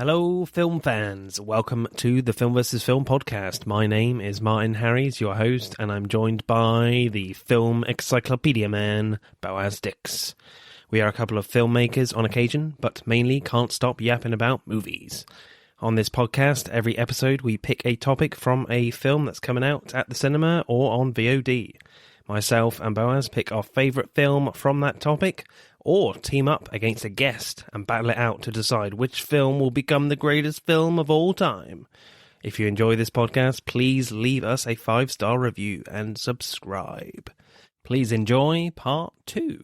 Hello, film fans. Welcome to the Film vs. Film podcast. My name is Martin Harries, your host, and I'm joined by the film encyclopedia man, Boaz Dix. We are a couple of filmmakers on occasion, but mainly can't stop yapping about movies. On this podcast, every episode we pick a topic from a film that's coming out at the cinema or on VOD. Myself and Boaz pick our favourite film from that topic, or team up against a guest and battle it out to decide which film will become the greatest film of all time. If you enjoy this podcast, please leave us a 5-star review and subscribe. Please enjoy part 2.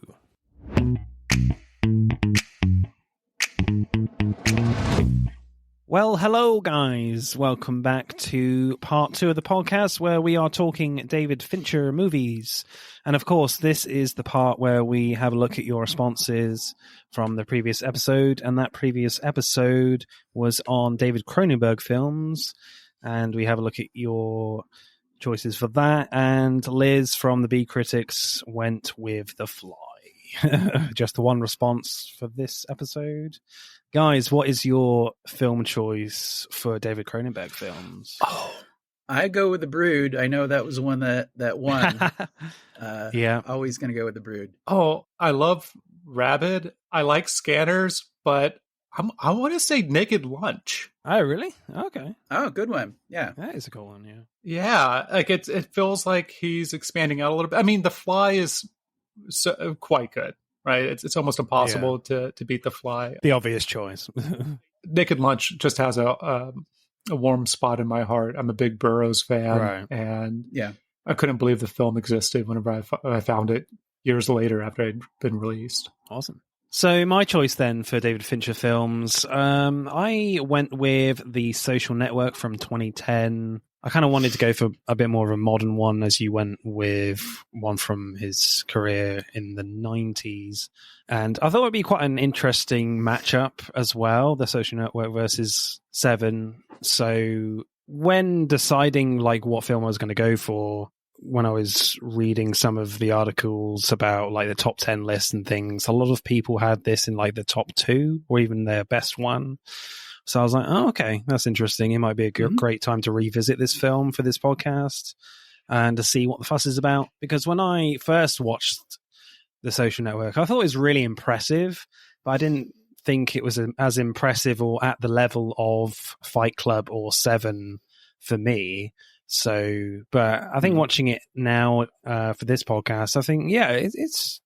Well, hello guys. Welcome back to part 2 of the podcast where we are talking David Fincher movies. And of course, this is the part where we have a look at your responses from the previous episode. And that previous episode was on David Cronenberg films. And we have a look at your choices for that. And Liz from the B Critics went with The Fly. Just the one response for this episode. Guys, what is your film choice for David Cronenberg films? Oh, I go with The Brood. I know that was the one that won. Yeah. Always going to go with The Brood. Oh, I love Rabid. I like Scanners, but I want to say Naked Lunch. Oh, really? Okay. Oh, good one. Yeah. That is a cool one, yeah. Yeah, like it feels like he's expanding out a little bit. I mean, The Fly is quite good, right? It's almost impossible to beat The Fly. The obvious choice. Naked Lunch just has a warm spot in my heart. I'm a big Burroughs fan, Right. and Yeah. I couldn't believe the film existed whenever I found it years later after it had been released. Awesome. So my choice then for David Fincher films, I went with The Social Network from 2010. I kind of wanted to go for a bit more of a modern one, as you went with one from his career in the 90s. And I thought it would be quite an interesting matchup as well, The Social Network versus Seven. So when deciding like what film I was going to go for, when I was reading some of the articles about like the top 10 lists and things, a lot of people had this in like the top 2 or even their best one. So I was like, oh, okay, that's interesting. It might be a great time to revisit this film for this podcast and to see what the fuss is about. Because when I first watched The Social Network, I thought it was really impressive, but I didn't think it was as impressive or at the level of Fight Club or Seven for me. So, but I think watching it now for this podcast, I think, yeah, it's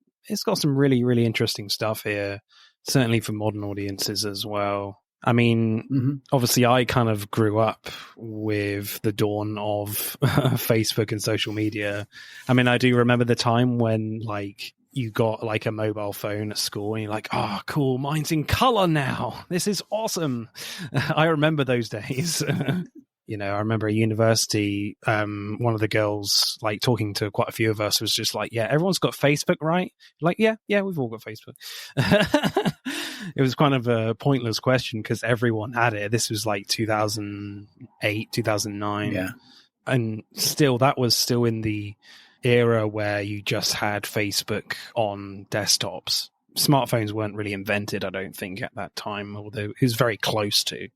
got some really, really interesting stuff here, certainly for modern audiences as well. I mean, obviously I kind of grew up with the dawn of Facebook and social media. I mean, I do remember the time when like you got like a mobile phone at school and you're like, oh, cool, mine's in color now. This is awesome. I remember those days. You know, I remember at university, one of the girls, like talking to quite a few of us, was just like, yeah, everyone's got Facebook, right? Like, yeah, we've all got Facebook. It was kind of a pointless question because everyone had it. This was like 2008, 2009. Yeah. And still, that was still in the era where you just had Facebook on desktops. Smartphones weren't really invented, I don't think, at that time, although it was very close to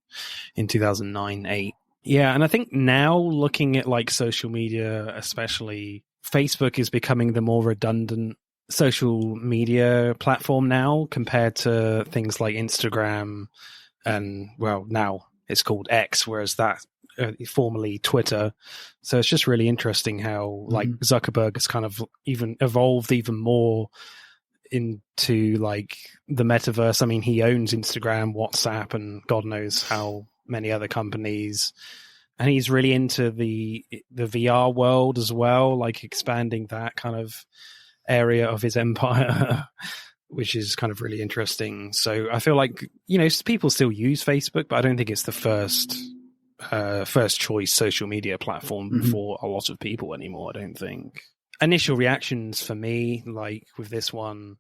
in 2009, 8. Yeah, and I think now looking at like social media, especially Facebook is becoming the more redundant social media platform now compared to things like Instagram and, well, now it's called X, whereas that formerly Twitter. So it's just really interesting how like Zuckerberg has kind of even evolved even more into like the metaverse. I mean, he owns Instagram, WhatsApp, and God knows how many other companies, and he's really into the VR world as well, like expanding that kind of area of his empire, which is kind of really interesting. So I feel like, you know, people still use Facebook, but I don't think it's the first choice social media platform for a lot of people anymore, I don't think. Initial reactions for me, like with this one,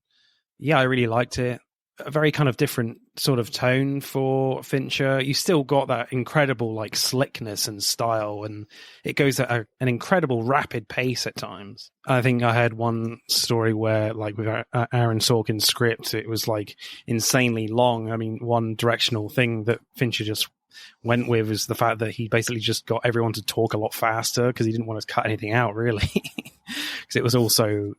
yeah, I really liked it. a very kind of different sort of tone for Fincher. You still got that incredible like slickness and style, and it goes at an incredible rapid pace at times. I think I heard one story where, like with Aaron Sorkin's script, it was like insanely long. I mean, one directional thing that Fincher just went with is the fact that he basically just got everyone to talk a lot faster because he didn't want to cut anything out, really, because it was also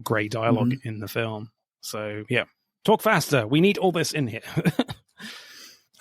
great dialogue in the film. So yeah. Talk faster. We need all this in here.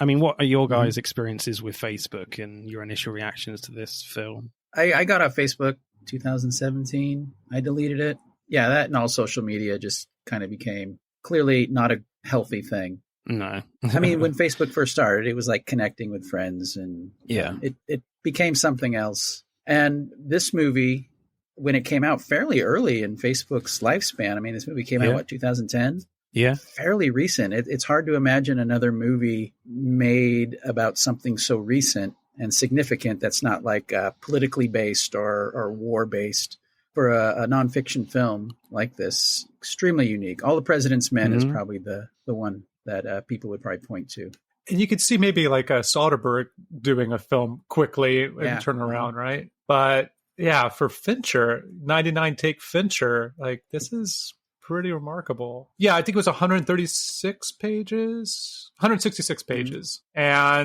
I mean, what are your guys' experiences with Facebook and your initial reactions to this film? I got off Facebook 2017. I deleted it. Yeah, that and all social media just kind of became clearly not a healthy thing. No. I mean, when Facebook first started, it was like connecting with friends, and it became something else. And this movie, when it came out fairly early in Facebook's lifespan, I mean, this movie came out, 2010? Yeah. Fairly recent. It's hard to imagine another movie made about something so recent and significant that's not like politically based or war based. For a nonfiction film like this, extremely unique. All the President's Men is probably the one that people would probably point to. And you could see maybe like a Soderbergh doing a film quickly and turn around, right? But yeah, for Fincher, 99 Take Fincher, like this is pretty remarkable. Yeah, I think it was 166 pages. And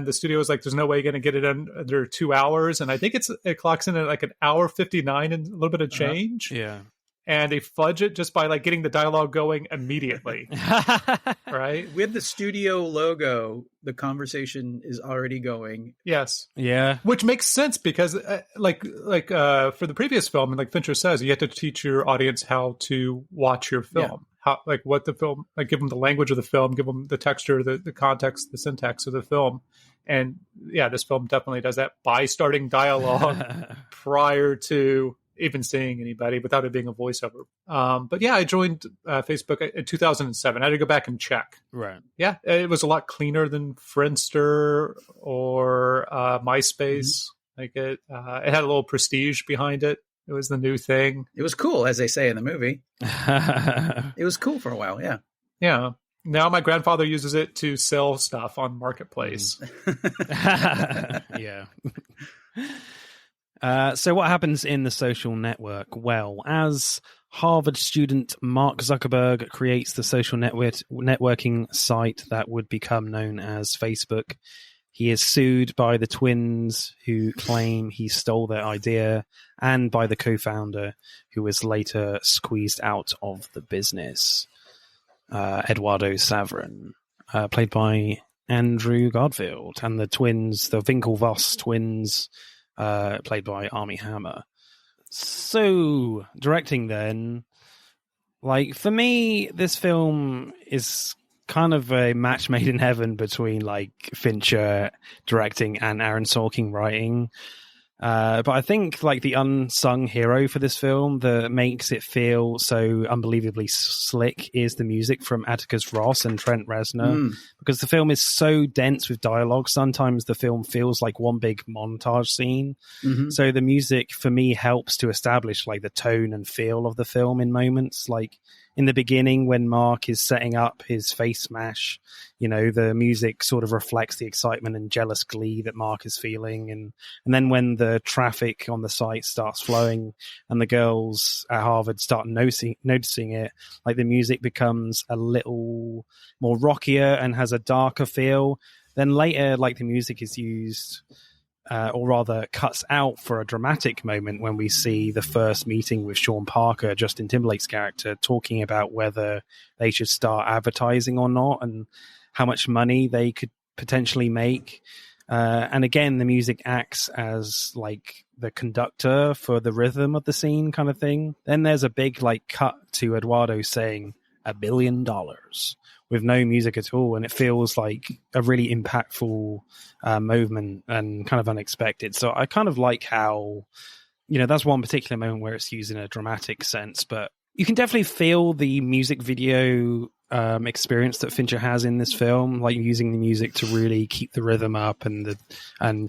the studio was like, there's no way you're going to get it under 2 hours. And I think it clocks in at like an hour 59 and a little bit of change. Yeah. And they fudge it just by like getting the dialogue going immediately. Right? With the studio logo, the conversation is already going. Yes. Yeah. Which makes sense because for the previous film, and like Fincher says, you have to teach your audience how to watch your film. Yeah. How, like what the film, like give them the language of the film, give them the texture, the context, the syntax of the film. And yeah, this film definitely does that by starting dialogue prior to even seeing anybody without it being a voiceover. But yeah, I joined Facebook in 2007. I had to go back and check. Right. Yeah, it was a lot cleaner than Friendster or MySpace. Like it had a little prestige behind it. It was the new thing. It was cool, as they say in the movie. It was cool for a while, yeah. Yeah. Now my grandfather uses it to sell stuff on Marketplace. Yeah. So what happens in the social network? Well, as Harvard student Mark Zuckerberg creates the social networking site that would become known as Facebook, he is sued by the twins who claim he stole their idea and by the co-founder who was later squeezed out of the business, Eduardo Saverin, played by Andrew Garfield, and the twins, the Winklevoss twins, played by Armie Hammer. So, directing then, like, for me, this film is kind of a match made in heaven between, like, Fincher directing and Aaron Sorkin writing. But I think, like, the unsung hero for this film that makes it feel so unbelievably slick is the music from Atticus Ross and Trent Reznor, because the film is so dense with dialogue. Sometimes the film feels like one big montage scene. So the music, for me, helps to establish, like, the tone and feel of the film in moments. Like, in the beginning, when Mark is setting up his face smash, you know, the music sort of reflects the excitement and jealous glee that Mark is feeling. And then when the traffic on the site starts flowing and the girls at Harvard start noticing it, like the music becomes a little more rockier and has a darker feel. Then later, like the music is used, or rather cuts out for a dramatic moment when we see the first meeting with Sean Parker, Justin Timberlake's character, talking about whether they should start advertising or not and how much money they could potentially make. And again, the music acts as like the conductor for the rhythm of the scene kind of thing. Then there's a big like cut to Eduardo saying $1 billion with no music at all. And it feels like a really impactful movement and kind of unexpected. So I kind of like how, you know, that's one particular moment where it's used in a dramatic sense, but you can definitely feel the music video experience that Fincher has in this film, like using the music to really keep the rhythm up and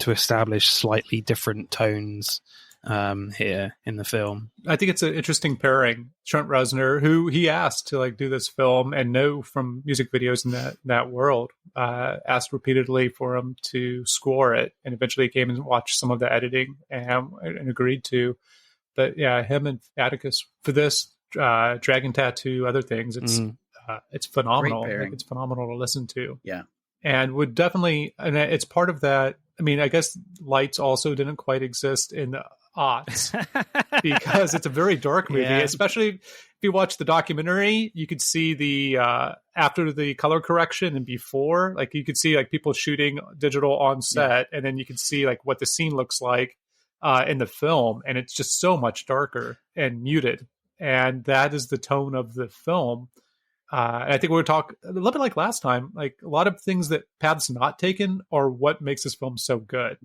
to establish slightly different tones here in the film. I think it's an interesting pairing. Trent Reznor, who he asked to like do this film and know from music videos in that world, asked repeatedly for him to score it, and eventually came and watched some of the editing and agreed to. But yeah, him and Atticus for this Dragon Tattoo, other things, it's phenomenal. Like, it's phenomenal to listen to. Yeah, and would definitely, and it's part of that. I mean, I guess lights also didn't quite exist in the aughts because it's a very dark movie, especially if you watch the documentary. You could see the after the color correction and before, like you could see like people shooting digital on set, and then you could see like what the scene looks like in the film, and it's just so much darker and muted, and that is the tone of the film. And I think we were talking a little bit like last time, like a lot of things that paths not taken are what makes this film so good.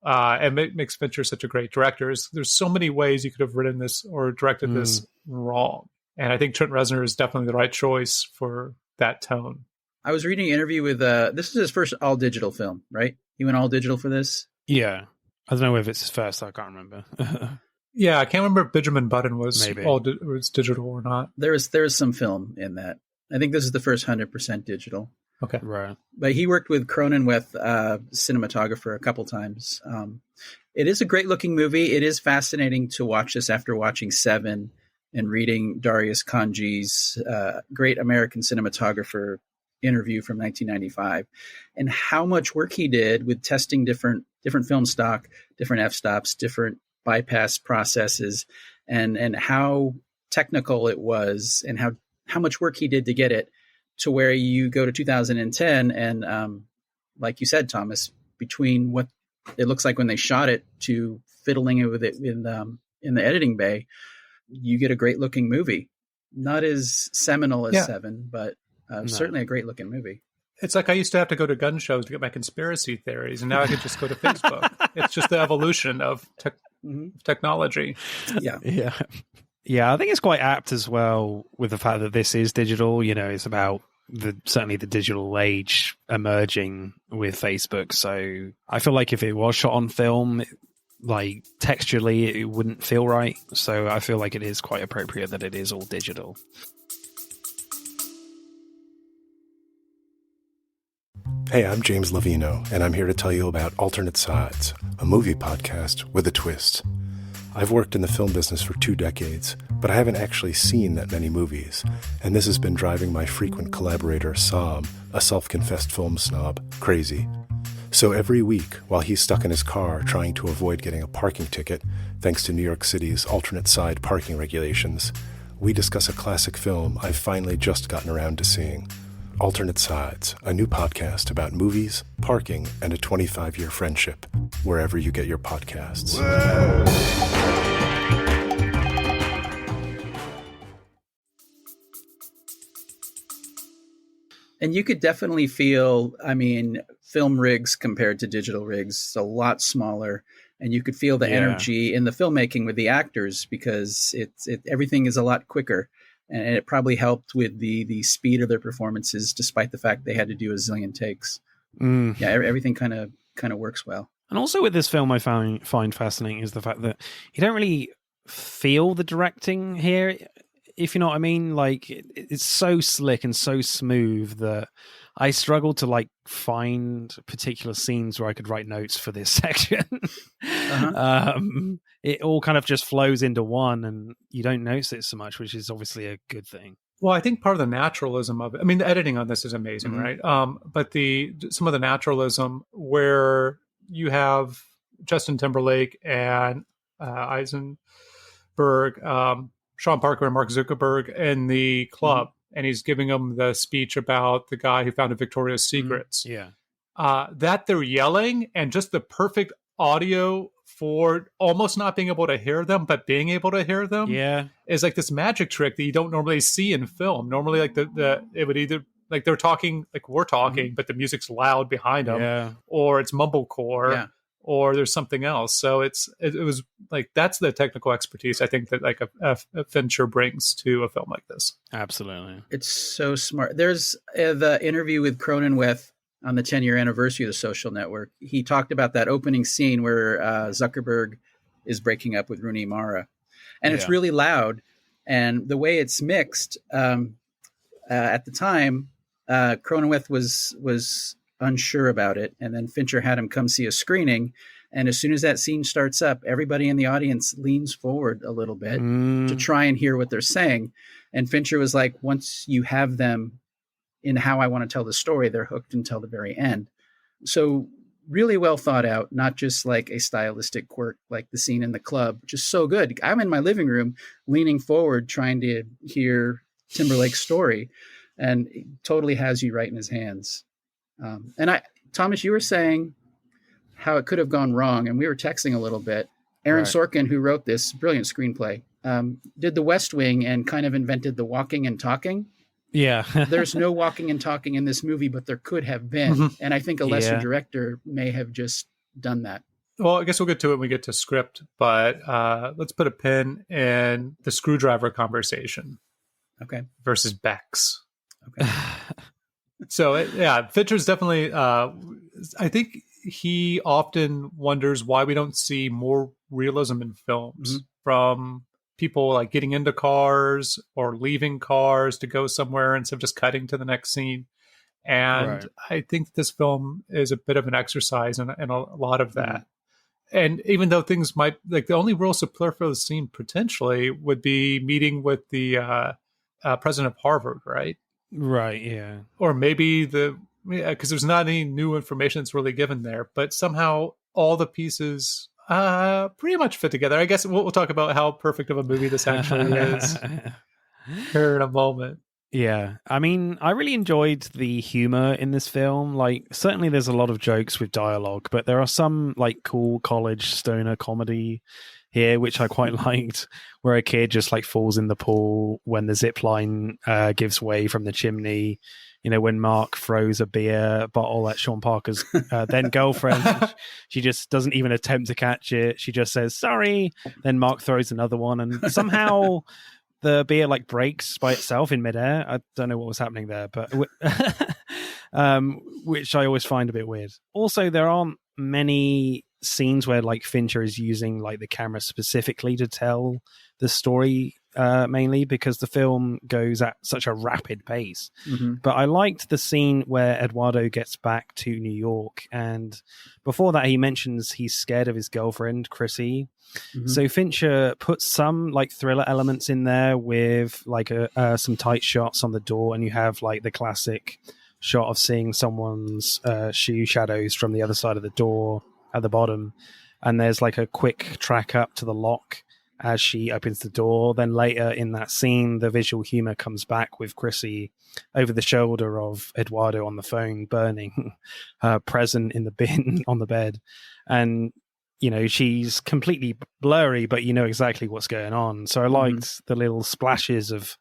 And makes Fincher such a great director. There's so many ways you could have written this or directed this wrong. And I think Trent Reznor is definitely the right choice for that tone. I was reading an interview with, this is his first all digital film, right? He went all digital for this? Yeah. I don't know if it's his first, I can't remember. Yeah, I can't remember if Benjamin Button was was digital or not. There is some film in that. I think this is the first 100% digital. Okay, right. But he worked with Cronenweth, cinematographer, a couple times. It is a great looking movie. It is fascinating to watch this after watching Seven and reading Darius Khondji's great American cinematographer interview from 1995, and how much work he did with testing different film stock, different f-stops, different bypass processes, and how technical it was, and how much work he did to get it to where you go to 2010 and like you said, Thomas, between what it looks like when they shot it to fiddling it with it in the editing bay, you get a great looking movie. Not as seminal as Seven, but certainly a great looking movie. It's like I used to have to go to gun shows to get my conspiracy theories, and now I could just go to Facebook. It's just the evolution of technology. Yeah, I think it's quite apt as well with the fact that this is digital. You know, it's about certainly the digital age emerging with Facebook. So I feel like if it was shot on film, like texturally, it wouldn't feel right. So I feel like it is quite appropriate that it is all digital. Hey, I'm James Lovino, and I'm here to tell you about Alternate Sides, a movie podcast with a twist. I've worked in the film business for 2 decades, but I haven't actually seen that many movies, and this has been driving my frequent collaborator, Sam, a self-confessed film snob, crazy. So every week, while he's stuck in his car trying to avoid getting a parking ticket, thanks to New York City's alternate side parking regulations, we discuss a classic film I've finally just gotten around to seeing. Alternate Sides, a new podcast about movies, parking, and a 25-year friendship, wherever you get your podcasts. And you could definitely feel, I mean, film rigs compared to digital rigs, a lot smaller. And you could feel the energy in the filmmaking with the actors because everything is a lot quicker. And it probably helped with the speed of their performances, despite the fact they had to do a zillion takes. Yeah, everything kind of works well. And also with this film, I find fascinating is the fact that you don't really feel the directing here, if you know what I mean. Like it's so slick and so smooth that I struggle to like find particular scenes where I could write notes for this section. It all kind of just flows into one, and you don't notice it so much, which is obviously a good thing. Well, I think part of the naturalism of it, I mean, the editing on this is amazing, right? But some of the naturalism where you have Justin Timberlake and Eisenberg, Sean Parker and Mark Zuckerberg in the club, and he's giving them the speech about the guy who founded Victoria's Secrets. That they're yelling, and just the perfect audio for almost not being able to hear them, but being able to hear them is like this magic trick that you don't normally see in film. Normally, like it would either like they're talking like we're talking, but the music's loud behind them, or it's mumblecore, or there's something else. So it was like that's the technical expertise I think that like a Fincher brings to a film like this. Absolutely, it's so smart. There's the interview with Cronenweth on the 10-year anniversary of the Social Network. He talked about that opening scene where Zuckerberg is breaking up with Rooney Mara. And it's really loud. And the way it's mixed, at the time, Cronenweth was unsure about it. And then Fincher had him come see a screening. And as soon as that scene starts up, everybody in the audience leans forward a little bit to try and hear what they're saying. And Fincher was like, once you have them in how I want to tell the story, they're hooked until the very end. So really well thought out, not just like a stylistic quirk like the scene in the club, just so good. I'm in my living room leaning forward trying to hear Timberlake's story, and it totally has you right in his hands. Thomas, you were saying how it could have gone wrong, and we were texting a little bit. Aaron Sorkin, who wrote this brilliant screenplay, did The West Wing and kind of invented the walking and talking. Yeah. There's no walking and talking in this movie, but there could have been. And I think a lesser director may have just done that. Well, I guess we'll get to it when we get to script, but let's put a pin in the screwdriver conversation. Okay. Versus Bex. Okay. So, Fincher's definitely, I think he often wonders why we don't see more realism in films from people like getting into cars or leaving cars to go somewhere instead of just cutting to the next scene. And I think this film is a bit of an exercise in a lot of that. And even though things might, like the only real superfluous scene potentially would be meeting with the president of Harvard, right? Right, yeah. Or maybe because there's not any new information that's really given there, but somehow all the pieces pretty much fit together. I guess we'll talk about how perfect of a movie this actually is here in a moment. Yeah. I mean, I really enjoyed the humor in this film. Like, certainly there's a lot of jokes with dialogue, but there are some like cool college stoner comedy here, which I quite liked, where a kid just like falls in the pool when the zip line gives way from the chimney. You know, when Mark throws a beer bottle at Sean Parker's then girlfriend, she just doesn't even attempt to catch it. She just says, sorry. Then Mark throws another one, and somehow the beer like breaks by itself in midair. I don't know what was happening there, but which I always find a bit weird. Also, there aren't many scenes where like Fincher is using like the camera specifically to tell the story, mainly because the film goes at such a rapid pace. But I liked the scene where Eduardo gets back to New York, and before that he mentions he's scared of his girlfriend Chrissy. So Fincher puts some like thriller elements in there with like some tight shots on the door, and you have like the classic shot of seeing someone's shoe shadows from the other side of the door at the bottom, and there's like a quick track up to the lock as she opens the door. Then later in that scene, the visual humor comes back with Chrissy over the shoulder of Eduardo on the phone, burning her present in the bin on the bed. And, you know, she's completely blurry, but you know exactly what's going on. So I liked the little splashes of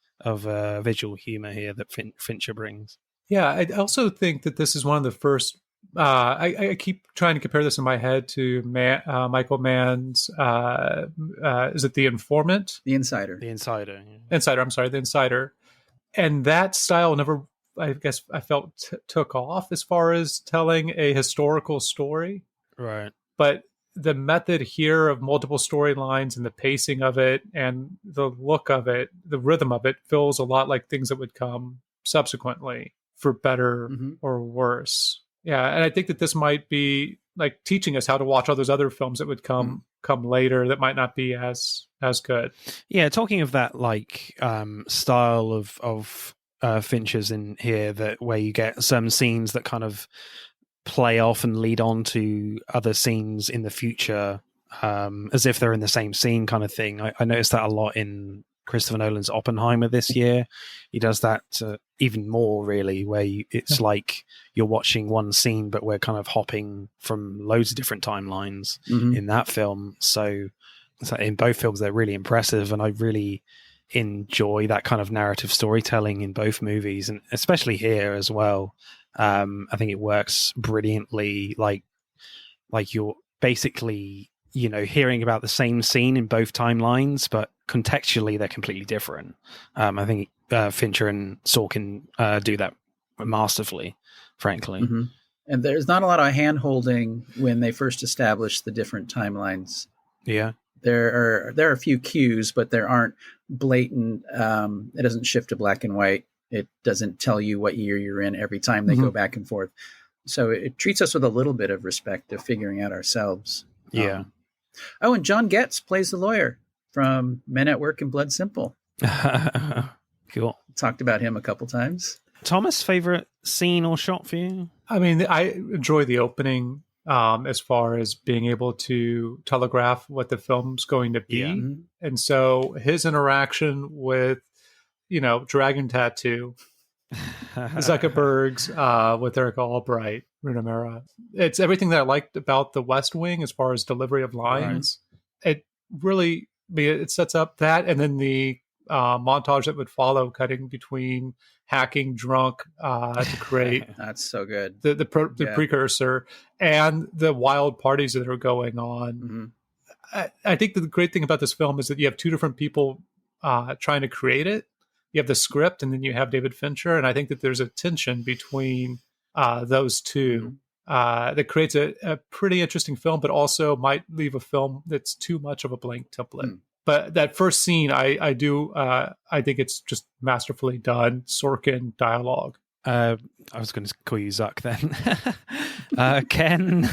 visual humor here that Fincher brings. Yeah, I also think that this is one of the first. I keep trying to compare this in my head to Michael Mann's. Is it The Informant? The Insider. The Insider. Yeah. Insider. I'm sorry, The Insider. And that style never, I guess, I felt took off as far as telling a historical story. Right. But the method here of multiple storylines and the pacing of it and the look of it, the rhythm of it, feels a lot like things that would come subsequently, for better or worse. Yeah, and I think that this might be like teaching us how to watch all those other films that would come later that might not be as good. Yeah, talking of that like style of Fincher's in here, that where you get some scenes that kind of play off and lead on to other scenes in the future, as if they're in the same scene kind of thing. I noticed that a lot in Christopher Nolan's Oppenheimer this year. He does that even more, really, where it's like you're watching one scene, but we're kind of hopping from loads of different timelines in that film. So in both films, they're really impressive, and I really enjoy that kind of narrative storytelling in both movies, and especially here as well. I think it works brilliantly. Like you're basically, you know, hearing about the same scene in both timelines, but contextually they're completely different. I think Fincher and Sorkin do that masterfully, frankly. And there's not a lot of hand-holding when they first established the different timelines. Yeah. There are a few cues, but there aren't blatant. It doesn't shift to black and white. It doesn't tell you what year you're in every time they go back and forth. So it treats us with a little bit of respect of figuring out ourselves. Yeah. And John Getz plays the lawyer from Men at Work and Blood Simple. Cool. Talked about him a couple times. Thomas, favorite scene or shot for you? I mean, I enjoy the opening as far as being able to telegraph what the film's going to be. Yeah. And so his interaction with, Dragon Tattoo, Zuckerberg's with Eric Albright, Runa Mara. It's everything that I liked about The West Wing as far as delivery of lines. Right. It really, it sets up that, and then the montage that would follow, cutting between hacking drunk to create that's so good, the precursor, and the wild parties that are going on. I think the great thing about this film is that you have two different people trying to create it. You have the script, and then you have David Fincher, and I think that there's a tension between those two that creates a pretty interesting film, but also might leave a film that's too much of a blank template. But that first scene, I think it's just masterfully done. Sorkin dialogue. I was going to call you Zuck then. Ken,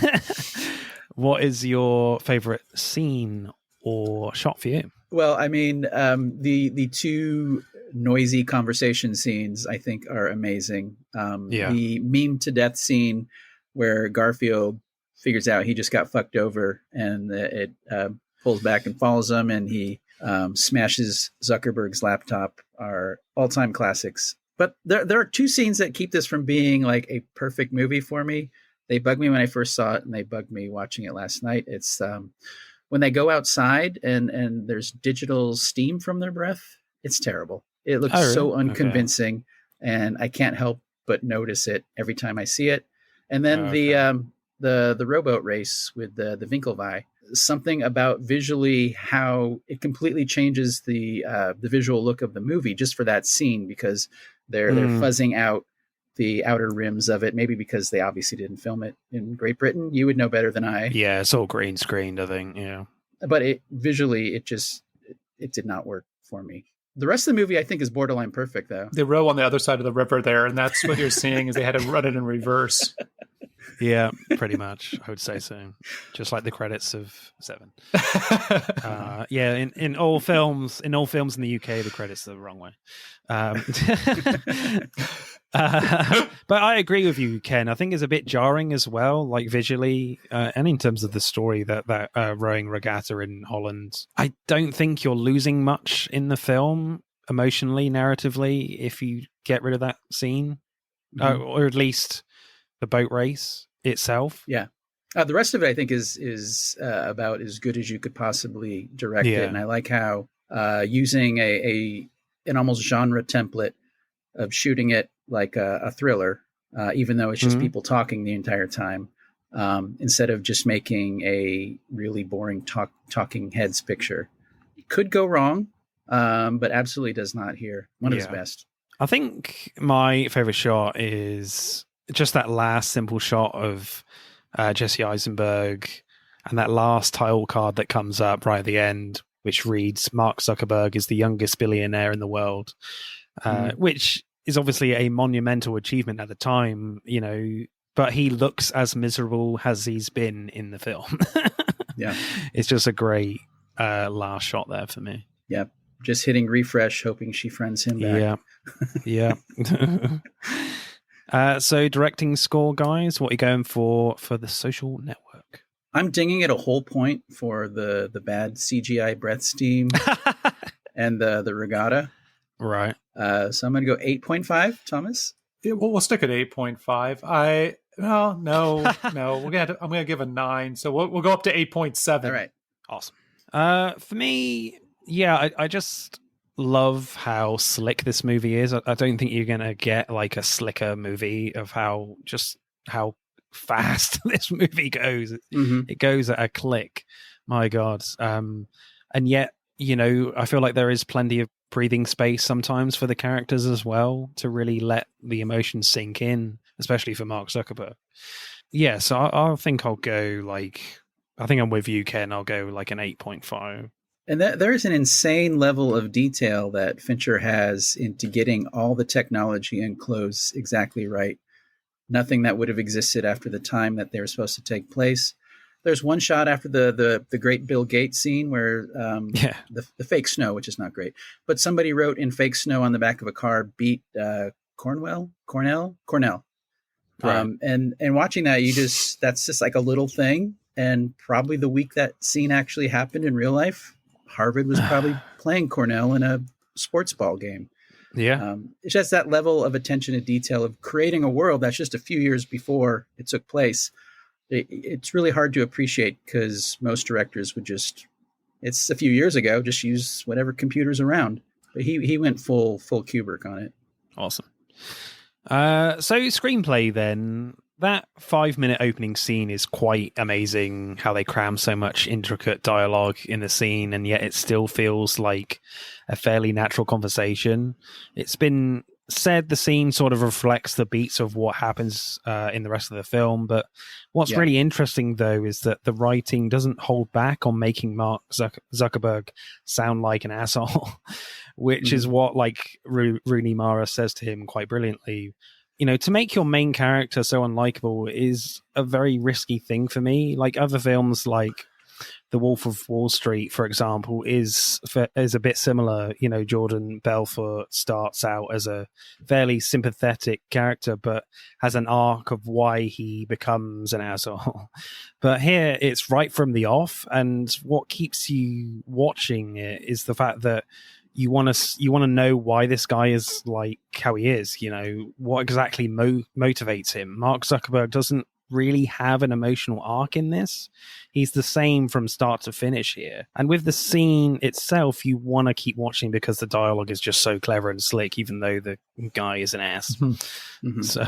what is your favorite scene or shot for you? Well, I mean, the two noisy conversation scenes I think are amazing. The meme to death scene where Garfield figures out he just got fucked over, and it pulls back and follows him, and he smashes Zuckerberg's laptop, are all-time classics. But there are two scenes that keep this from being like a perfect movie for me. They bugged me when I first saw it, and they bugged me watching it last night. It's when they go outside and there's digital steam from their breath. It's terrible. It looks so unconvincing, and I can't help but notice it every time I see it. And then the rowboat race with the Winkelweih, something about visually how it completely changes the visual look of the movie just for that scene, because they're fuzzing out the outer rims of it, maybe because they obviously didn't film it in Great Britain. You would know better than I. Yeah, it's all green screened, I think. Yeah, but visually it did not work for me. The rest of the movie, I think, is borderline perfect, though. They row on the other side of the river there, and that's what you're seeing is they had to run it in reverse. Yeah, pretty much. I would say so. Just like the credits of Seven. In all films in the UK, the credits are the wrong way. But I agree with you, Ken. I think it's a bit jarring as well, like visually, and in terms of the story that rowing regatta in Holland. I don't think you're losing much in the film emotionally, narratively, if you get rid of that scene, or at least the boat race itself. Yeah. The rest of it, I think, is about as good as you could possibly direct it. And I like how using an almost genre template of shooting it like a thriller, even though it's just people talking the entire time, instead of just making a really boring talking heads picture. It could go wrong, but absolutely does not here. One of his best. I think my favorite shot is just that last simple shot of Jesse Eisenberg and that last title card that comes up right at the end, which reads, Mark Zuckerberg is the youngest billionaire in the world, which is obviously a monumental achievement at the time, but he looks as miserable as he's been in the film. Yeah. It's just a great last shot there for me. Yeah. Just hitting refresh, hoping she friends him back. Yeah. So directing score, guys, what are you going for The Social Network? I'm dinging it a whole point for the bad CGI breath steam and the regatta. Right. So I'm going to go 8.5, Thomas. Yeah, well, we'll stick at 8.5. No. I'm going to give a 9. So we'll go up to 8.7. All right. Awesome. For me, I just love how slick this movie is. I don't think you're going to get like a slicker movie of how fast this movie goes. It goes at a click. My God. And yet, I feel like there is plenty of breathing space sometimes for the characters as well to really let the emotions sink in, especially for Mark Zuckerberg. Yeah, so I think I'll go like I think I'm with you, Ken. I'll go like an 8.5. And there's an insane level of detail that Fincher has into getting all the technology and clothes exactly right. Nothing that would have existed after the time that they were supposed to take place. There's one shot after the great Bill Gates scene where the fake snow, which is not great, but somebody wrote in fake snow on the back of a car, beat Cornell. Right. And watching that, that's just like a little thing. And probably the week that scene actually happened in real life, Harvard was probably playing Cornell in a sports ball game. Yeah. It's just that level of attention to detail of creating a world that's just a few years before it took place. It's really hard to appreciate because most directors would it's a few years ago, just use whatever computer's around. But he went full Kubrick on it. Awesome. So screenplay then. That 5-minute opening scene is quite amazing, how they cram so much intricate dialogue in the scene, and yet it still feels like a fairly natural conversation. It's been said the scene sort of reflects the beats of what happens in the rest of the film, but what's really interesting, though, is that the writing doesn't hold back on making Mark Zuckerberg sound like an asshole, which is what like Rooney Mara says to him quite brilliantly. You know, to make your main character so unlikable is a very risky thing for me. Like other films like The Wolf of Wall Street, for example, is a bit similar. You know, Jordan Belfort starts out as a fairly sympathetic character, but has an arc of why he becomes an asshole. But here, it's right from the off, and what keeps you watching it is the fact that you want to know why this guy is like how he is. You know, what exactly motivates him. Mark Zuckerberg doesn't really have an emotional arc in this. He's the same from start to finish here. And with the scene itself, you want to keep watching because the dialogue is just so clever and slick, even though the guy is an ass. Mm-hmm. So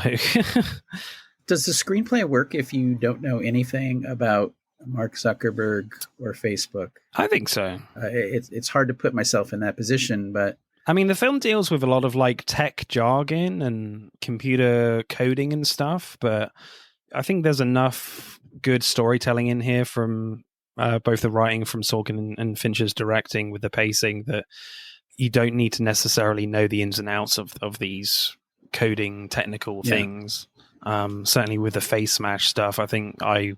does the screenplay work if you don't know anything about Mark Zuckerberg or Facebook? I think so. It's hard to put myself in that position, but I mean, the film deals with a lot of like tech jargon and computer coding and stuff, but I think there's enough good storytelling in here from both the writing from Sorkin and Fincher's directing with the pacing that you don't need to necessarily know the ins and outs of these coding technical things. Certainly with the face smash stuff, I think it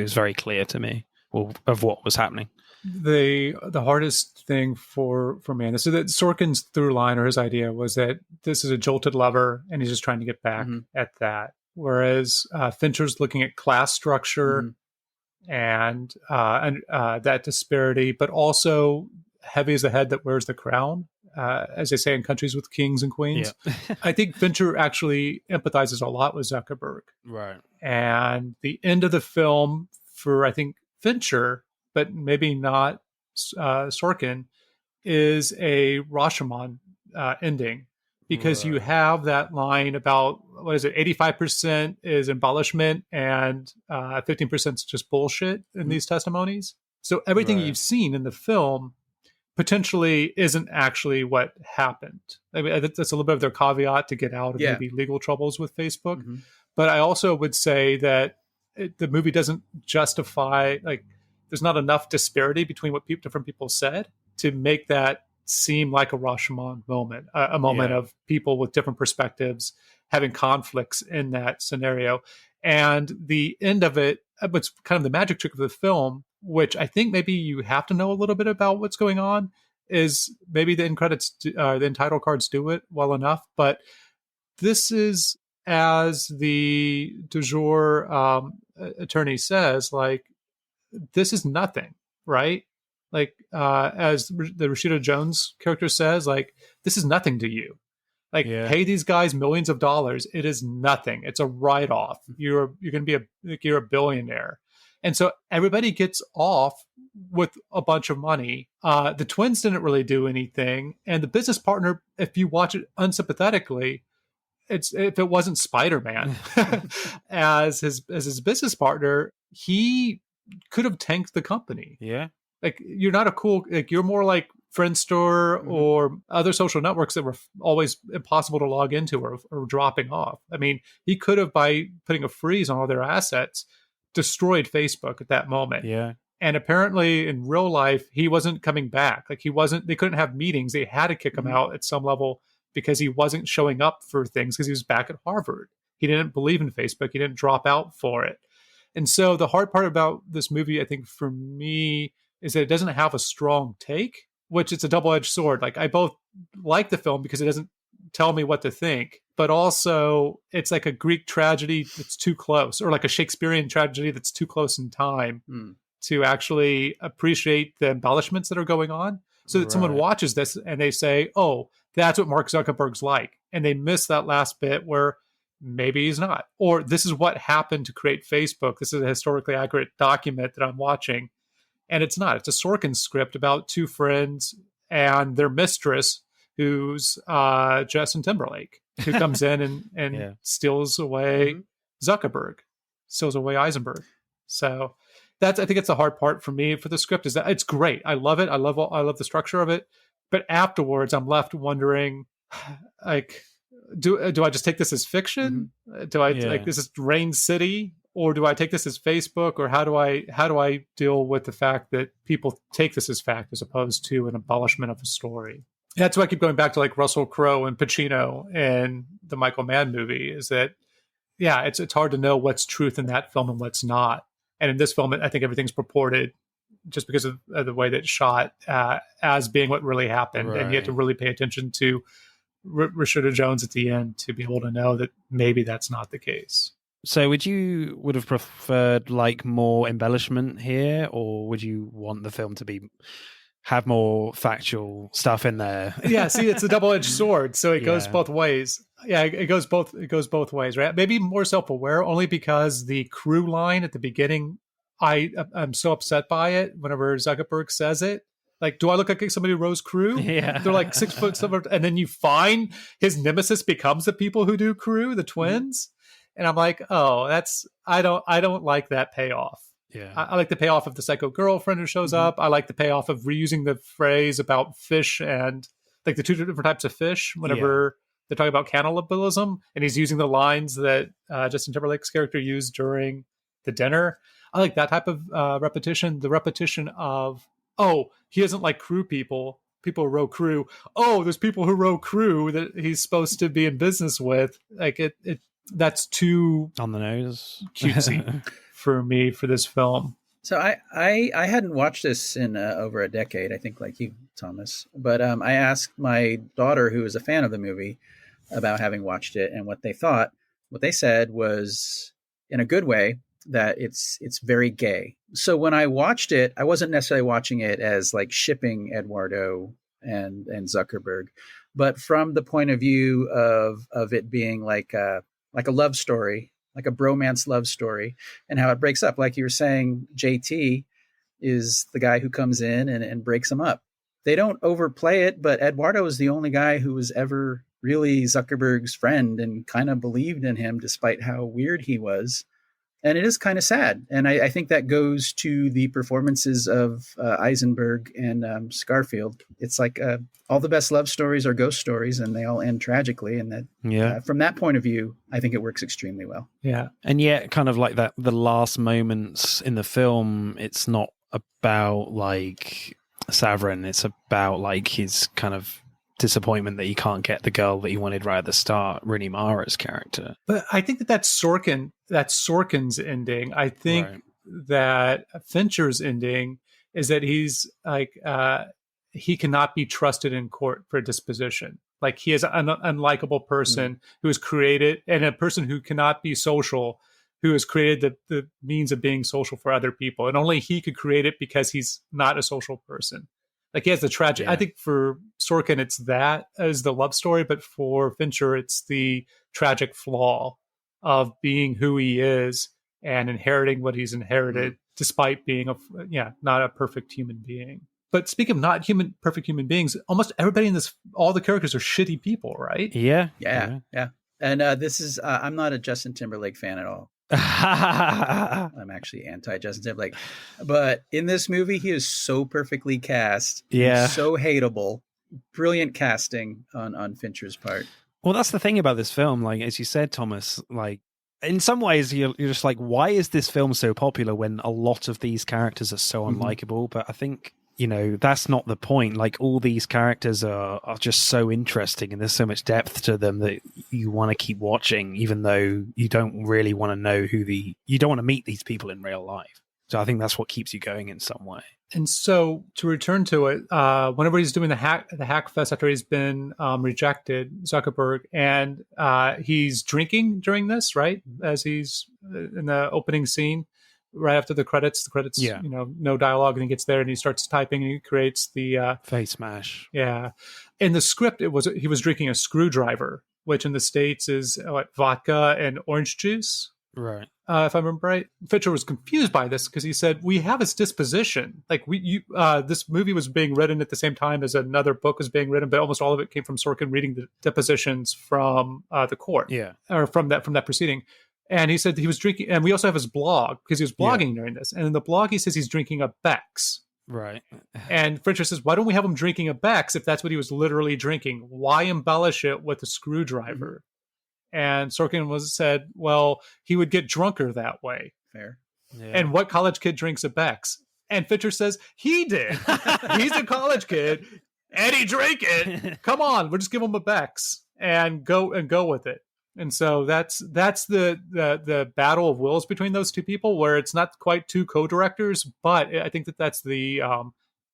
was very clear to me of what was happening. The hardest thing for me, so that Sorkin's through line or his idea was that this is a jolted lover and he's just trying to get back at that. Whereas Fincher's looking at class structure and that disparity, but also heavy is the head that wears the crown, as they say in countries with kings and queens. Yeah. I think Fincher actually empathizes a lot with Zuckerberg. Right. And the end of the film for, I think, Fincher, but maybe not Sorkin, is a Rashomon ending. Because you have that line about, 85% is embellishment and 15% is just bullshit in these testimonies. So everything you've seen in the film potentially isn't actually what happened. I mean, that's a little bit of their caveat to get out of maybe legal troubles with Facebook. Mm-hmm. But I also would say that the movie doesn't justify, like, there's not enough disparity between what different people said to make that seem like a Rashomon moment, a moment of people with different perspectives having conflicts in that scenario. And the end of it, what's kind of the magic trick of the film, which I think maybe you have to know a little bit about what's going on, is maybe the end credits, the end title cards do it well enough. But this is, as the du jour attorney says, like, this is nothing, right? Like, as the Rashida Jones character says, like, this is nothing to you. Like, pay these guys millions of dollars. It is nothing. It's a write-off. You're going to be you're a billionaire. And so everybody gets off with a bunch of money. The twins didn't really do anything. And the business partner, if you watch it unsympathetically, if it wasn't Spider-Man as his business partner, he could have tanked the company. Yeah. Like, you're not you're more like Friendster or other social networks that were always impossible to log into or dropping off. I mean, he could have, by putting a freeze on all their assets, destroyed Facebook at that moment. Yeah. And apparently in real life, he wasn't coming back. Like they couldn't have meetings. They had to kick him out at some level because he wasn't showing up for things because he was back at Harvard. He didn't believe in Facebook. He didn't drop out for it. And so the hard part about this movie, I think for me, is that it doesn't have a strong take, which it's a double-edged sword. Like I both like the film because it doesn't tell me what to think, but also it's like a Greek tragedy that's too close, or like a Shakespearean tragedy that's too close in time to actually appreciate the embellishments that are going on. So that someone watches this and they say, oh, that's what Mark Zuckerberg's like. And they miss that last bit where maybe he's not. Or this is what happened to create Facebook. This is a historically accurate document that I'm watching. And it's not. It's a Sorkin script about two friends and their mistress, who's Justin Timberlake, who comes in and steals away Zuckerberg, steals away Eisenberg. So I think it's the hard part for me for the script, is that it's great. I love it. I love the structure of it. But afterwards, I'm left wondering, like, do I just take this as fiction? Do I like this is Rain City, or do I take this as Facebook, or how do I deal with the fact that people take this as fact as opposed to an embellishment of a story? That's why I keep going back to like Russell Crowe and Pacino and the Michael Mann movie, is that it's hard to know what's truth in that film and what's not. And in this film, I think everything's purported just because of the way that it's shot as being what really happened. And you have to really pay attention to Rashida Jones at the end to be able to know that maybe that's not the case. So would have preferred like more embellishment here, or would you want the film to have more factual stuff in there? Yeah, see, it's a double-edged sword, so it goes both ways. Yeah, it goes both ways, right? Maybe more self-aware, only because the crew line at the beginning, I'm so upset by it whenever Zuckerberg says it. Like, do I look like somebody who rows crew? Yeah. They're like 6 foot, and then you find his nemesis becomes the people who do crew, the twins. And I'm like, oh, I don't like that payoff. Yeah. I like the payoff of the psycho girlfriend who shows up. I like the payoff of reusing the phrase about fish and like the two different types of fish whenever they're talking about cannibalism, and he's using the lines that Justin Timberlake's character used during the dinner. I like that type of repetition. The repetition of, oh, he doesn't like crew people who row crew. Oh, there's people who row crew that he's supposed to be in business with. Like it that's too on the nose, cutesy for me for this film. So I hadn't watched this in over a decade, I think, like you, Thomas. But I asked my daughter, who is a fan of the movie, about having watched it and what they thought. What they said was, in a good way, that it's very gay. So when I watched it, I wasn't necessarily watching it as like shipping Eduardo and Zuckerberg, but from the point of view of it being like a love story, like a bromance love story, and how it breaks up. Like you were saying, JT is the guy who comes in and breaks them up. They don't overplay it, but Eduardo is the only guy who was ever really Zuckerberg's friend and kind of believed in him despite how weird he was. And it is kind of sad. And I think that goes to the performances of Eisenberg and Scarfield. It's like all the best love stories are ghost stories, and they all end tragically. And that, from that point of view, I think it works extremely well. Yeah. And yet, kind of like that, the last moments in the film, it's not about like Savrin. It's about like his kind of disappointment that he can't get the girl that he wanted right at the start, Rooney Mara's character. But I think that's Sorkin's ending. I think that Fincher's ending is that he's like he cannot be trusted in court for disposition. Like he is an unlikable person who has created, and a person who cannot be social, who has created the means of being social for other people, and only he could create it because he's not a social person. Like he has the tragic. Yeah. I think for Sorkin, it's that as the love story, but for Fincher, it's the tragic flaw of being who he is and inheriting what he's inherited, despite being not a perfect human being. But speaking of not perfect human beings, almost everybody in this, all the characters are shitty people, right? Yeah. And this is I'm not a Justin Timberlake fan at all. I'm actually anti-Justin Timberlake, but in this movie he is so perfectly cast, so hateable. Brilliant casting on Fincher's part. Well, that's the thing about this film, like as you said, Thomas, like in some ways, you're just like, why is this film so popular when a lot of these characters are so unlikable? But I think, that's not the point. Like, all these characters are just so interesting, and there's so much depth to them that you want to keep watching, even though you don't really want to know you don't want to meet these people in real life. So I think that's what keeps you going in some way. And so to return to it, whenever he's doing the hack fest after he's been rejected, Zuckerberg, and he's drinking during this, right? As he's in the opening scene, right after the credits, yeah. No dialogue, and he gets there and he starts typing and he creates the face smash. Yeah. In the script, he was drinking a screwdriver, which in the States is vodka and orange juice. Right. If I remember right, Fincher was confused by this because he said, we have his disposition. Like this movie was being written at the same time as another book was being written, but almost all of it came from Sorkin reading the depositions from the court, or from that proceeding. And he said that he was drinking, and we also have his blog because he was blogging during this. And in the blog, he says he's drinking a Beck's. Right. And Fincher says, why don't we have him drinking a Beck's if that's what he was literally drinking? Why embellish it with a screwdriver? And Sorkin said, well, he would get drunker that way. Fair. Yeah. And what college kid drinks a Beck's? And Fincher says, he did. He's a college kid, and he drank it. Come on, we'll just give him a Beck's and go with it. And so that's the battle of wills between those two people, where it's not quite two co-directors, but I think that's the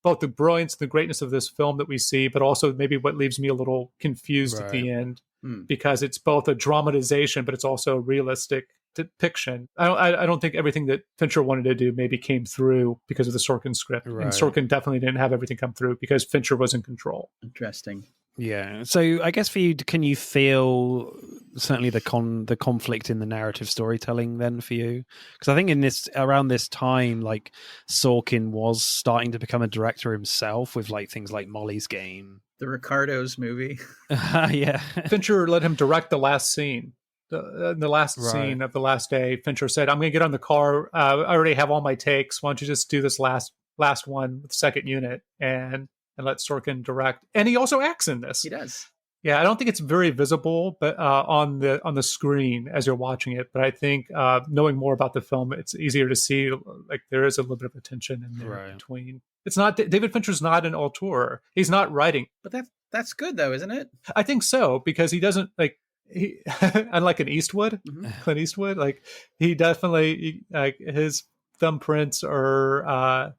both the brilliance, the greatness of this film that we see, but also maybe what leaves me a little confused at the end, because it's both a dramatization, but it's also a realistic depiction. I don't think everything that Fincher wanted to do maybe came through because of the Sorkin script, and Sorkin definitely didn't have everything come through because Fincher was in control. Interesting. Yeah. So I guess for you, can you feel certainly the conflict in the narrative storytelling then for you? Because I think around this time, like, Sorkin was starting to become a director himself with like things like Molly's Game, the Ricardo's movie. Yeah. Fincher let him direct the last scene. The last scene of the last day, Fincher said, I'm going to get on the car. I already have all my takes. Why don't you just do this last one with the second unit and let Sorkin direct. And he also acts in this. He does. Yeah, I don't think it's very visible, but on the screen as you're watching it. But I think knowing more about the film, it's easier to see. Like, there is a little bit of a tension in there between. It's not David Fincher's not an auteur. He's not writing. But that's good though, isn't it? I think so, because he doesn't he unlike an Eastwood, Clint Eastwood. Like, he definitely his thumbprints are.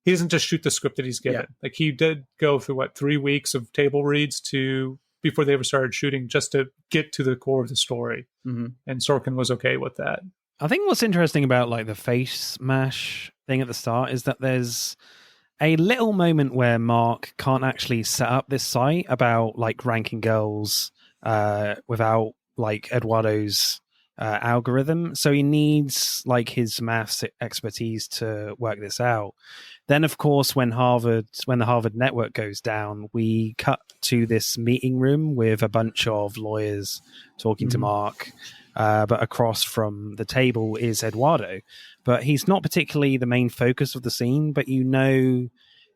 He doesn't just shoot the script that he's given. Yeah. Like, he did go through 3 weeks of table reads before they ever started shooting, just to get to the core of the story. And Sorkin was okay with that. I think what's interesting about like the face mash thing at the start is that there's a little moment where Mark can't actually set up this site about like ranking girls without like Eduardo's algorithm. So he needs like his maths expertise to work this out. Then, of course, when the Harvard network goes down, we cut to this meeting room with a bunch of lawyers talking to Mark. But across from the table is Eduardo. But he's not particularly the main focus of the scene, but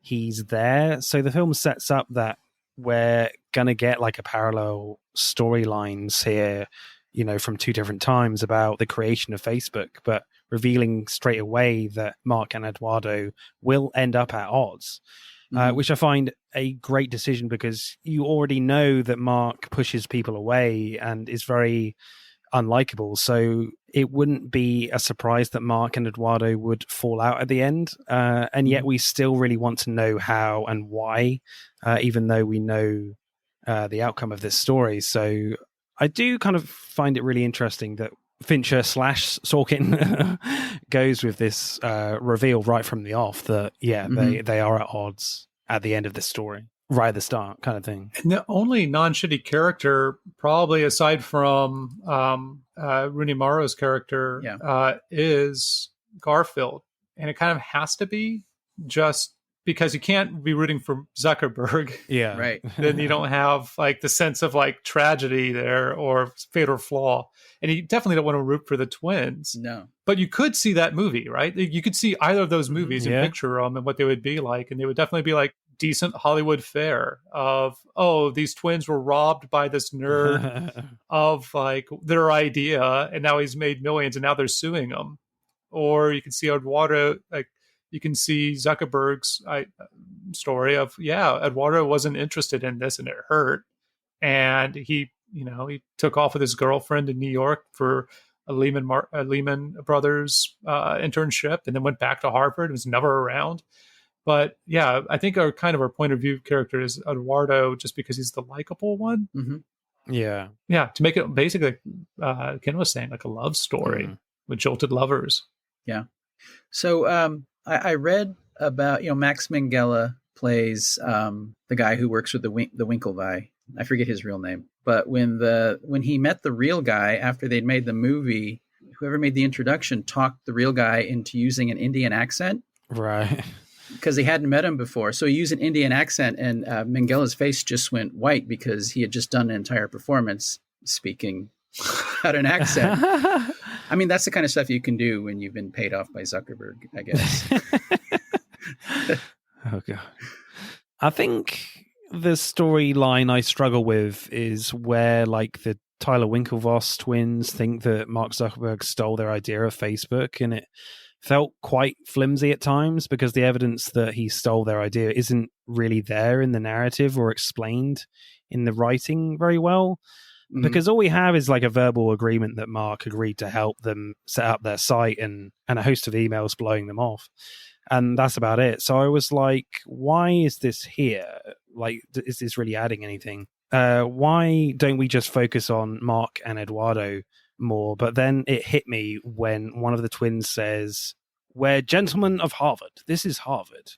he's there. So the film sets up that we're going to get like a parallel storylines here, from two different times about the creation of Facebook, but revealing straight away that Mark and Eduardo will end up at odds, which I find a great decision, because you already know that Mark pushes people away and is very unlikable. So it wouldn't be a surprise that Mark and Eduardo would fall out at the end. And yet we still really want to know how and why, even though we know the outcome of this story. So I do kind of find it really interesting that Fincher / Sorkin goes with this reveal right from the off that, they are at odds at the end of the story, right at the start, kind of thing. And the only non-shitty character, probably aside from Rooney Mara's character, is Garfield. And it kind of has to be, just because you can't be rooting for Zuckerberg. Yeah. Right. Then you don't have like the sense of like tragedy there or fatal flaw. And you definitely don't want to root for the twins. No. But you could see that movie, right? You could see either of those movies and picture them and what they would be like. And they would definitely be like decent Hollywood fare of, oh, these twins were robbed by this nerd of like their idea, and now he's made millions, and now they're suing him. Or you can see Eduardo, like you can see Zuckerberg's story of, Eduardo wasn't interested in this, and it hurt, and he took off with his girlfriend in New York for a Lehman Brothers internship, and then went back to Harvard and was never around. But yeah, I think our point of view character is Eduardo, just because he's the likable one. Mm-hmm. Yeah. To make it basically, Ken was saying, like a love story with jilted lovers. Yeah. So I read about, Max Minghella plays the guy who works with the Winklevi. I forget his real name. But when he met the real guy after they'd made the movie, whoever made the introduction talked the real guy into using an Indian accent. Right. Because he hadn't met him before. So he used an Indian accent, and Minghella's face just went white because he had just done an entire performance speaking out an accent. I mean, that's the kind of stuff you can do when you've been paid off by Zuckerberg, I guess. Oh, God. I think the storyline I struggle with is where, like, the Tyler Winklevoss twins think that Mark Zuckerberg stole their idea of Facebook, and it felt quite flimsy at times because the evidence that he stole their idea isn't really there in the narrative or explained in the writing very well. Mm-hmm. Because all we have is like a verbal agreement that Mark agreed to help them set up their site and a host of emails blowing them off. And that's about it. So I was like, why is this here? Like, is this really adding anything? Why don't we just focus on Mark and Eduardo more? But then it hit me when one of the twins says, "We're gentlemen of Harvard. This is Harvard,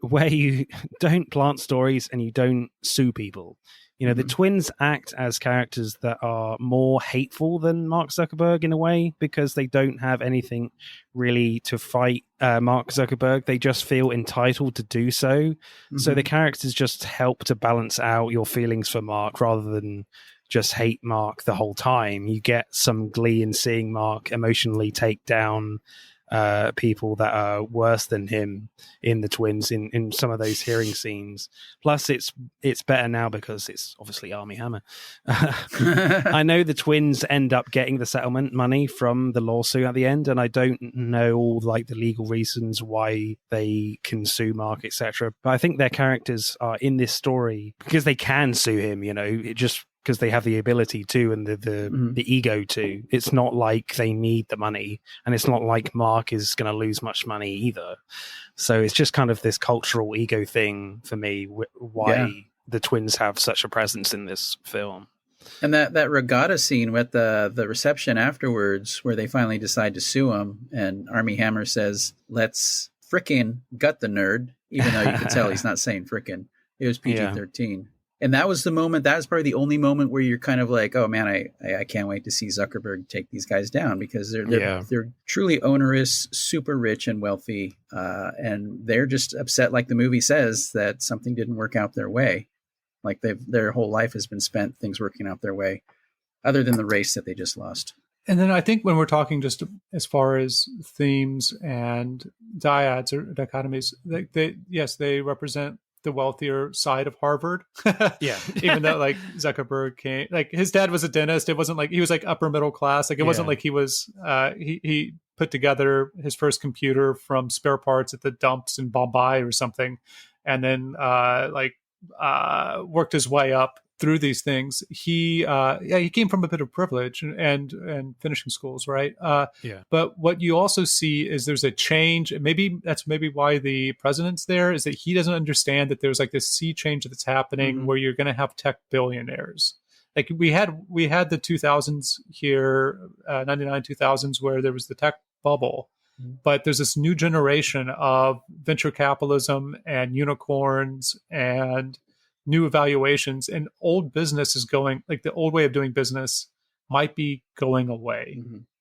where you don't plant stories and you don't sue people." The twins act as characters that are more hateful than Mark Zuckerberg in a way, because they don't have anything really to fight Mark Zuckerberg. They just feel entitled to do so. Mm-hmm. So the characters just help to balance out your feelings for Mark rather than just hate Mark the whole time. You get some glee in seeing Mark emotionally take down people that are worse than him in the twins in some of those hearing scenes. Plus it's better now because it's obviously Armie Hammer. I know the twins end up getting the settlement money from the lawsuit at the end, and I don't know all like the legal reasons why they can sue Mark, etc. But I think their characters are in this story because they can sue him, it just because they have the ability to and the ego to. It's not like they need the money, and it's not like Mark is going to lose much money either. So it's just kind of this cultural ego thing for me, why the twins have such a presence in this film. And that regatta scene with the reception afterwards, where they finally decide to sue him, and Armie Hammer says, "Let's frickin' gut the nerd," even though you can tell he's not saying frickin'. It was PG-13. Yeah. And that was the moment, that was probably the only moment where you're kind of like, oh man, I can't wait to see Zuckerberg take these guys down, because they're truly onerous, super rich and wealthy. And they're just upset, like the movie says, that something didn't work out their way. Like their whole life has been spent things working out their way, other than the race that they just lost. And then I think when we're talking just as far as themes and dyads or dichotomies, they represent the wealthier side of Harvard. Yeah. Even though like Zuckerberg came, like his dad was a dentist. It wasn't like he was like upper middle class. Like it wasn't like he was, he put together his first computer from spare parts at the dumps in Bombay or something. And then worked his way up through these things. He came from a bit of privilege and finishing schools, right? But what you also see is there's a change. Maybe that's why the president's there, is that he doesn't understand that there's like this sea change that's happening where you're going to have tech billionaires. Like we had the 2000s here, 99, 2000s, where there was the tech bubble. But there's this new generation of venture capitalism and unicorns and new evaluations, and old business is going, like the old way of doing business might be going away,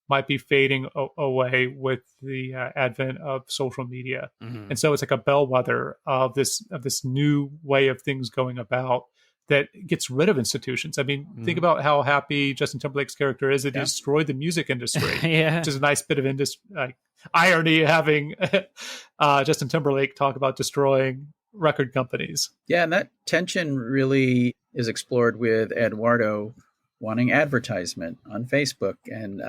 might be fading away with the advent of social media. And so it's like a bellwether of this new way of things going about that gets rid of institutions. I mean, think about how happy Justin Timberlake's character is that he destroyed the music industry, which is a nice bit of irony, having Justin Timberlake talk about destroying record companies. Yeah, and that tension really is explored with Eduardo wanting advertisement on Facebook and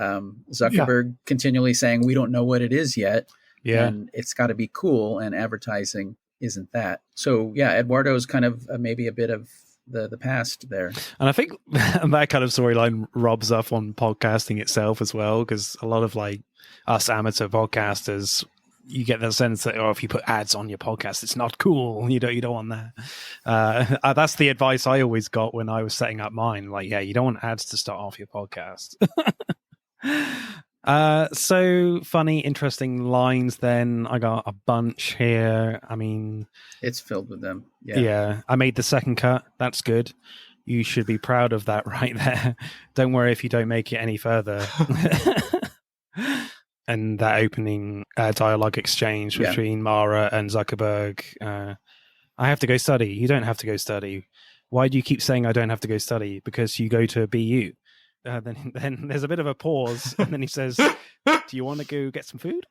Zuckerberg continually saying, we don't know what it is yet. Yeah. And it's got to be cool, and advertising isn't that. So, yeah, Eduardo is kind of maybe a bit of the past there. And I think that kind of storyline rubs off on podcasting itself as well, because a lot of like us amateur podcasters, you get the sense that, if you put ads on your podcast, it's not cool. You don't want that. That's the advice I always got when I was setting up mine. Like, you don't want ads to start off your podcast. So funny, interesting lines. Then I got a bunch here. I mean, it's filled with them. Yeah. I made the second cut. That's good. You should be proud of that right there. Don't worry if you don't make it any further. And that opening dialogue exchange between Mara and Zuckerberg. I have to go study. You don't have to go study. Why do you keep saying I don't have to go study? Because you go to BU. Then there's a bit of a pause, and then he says, "Do you want to go get some food?"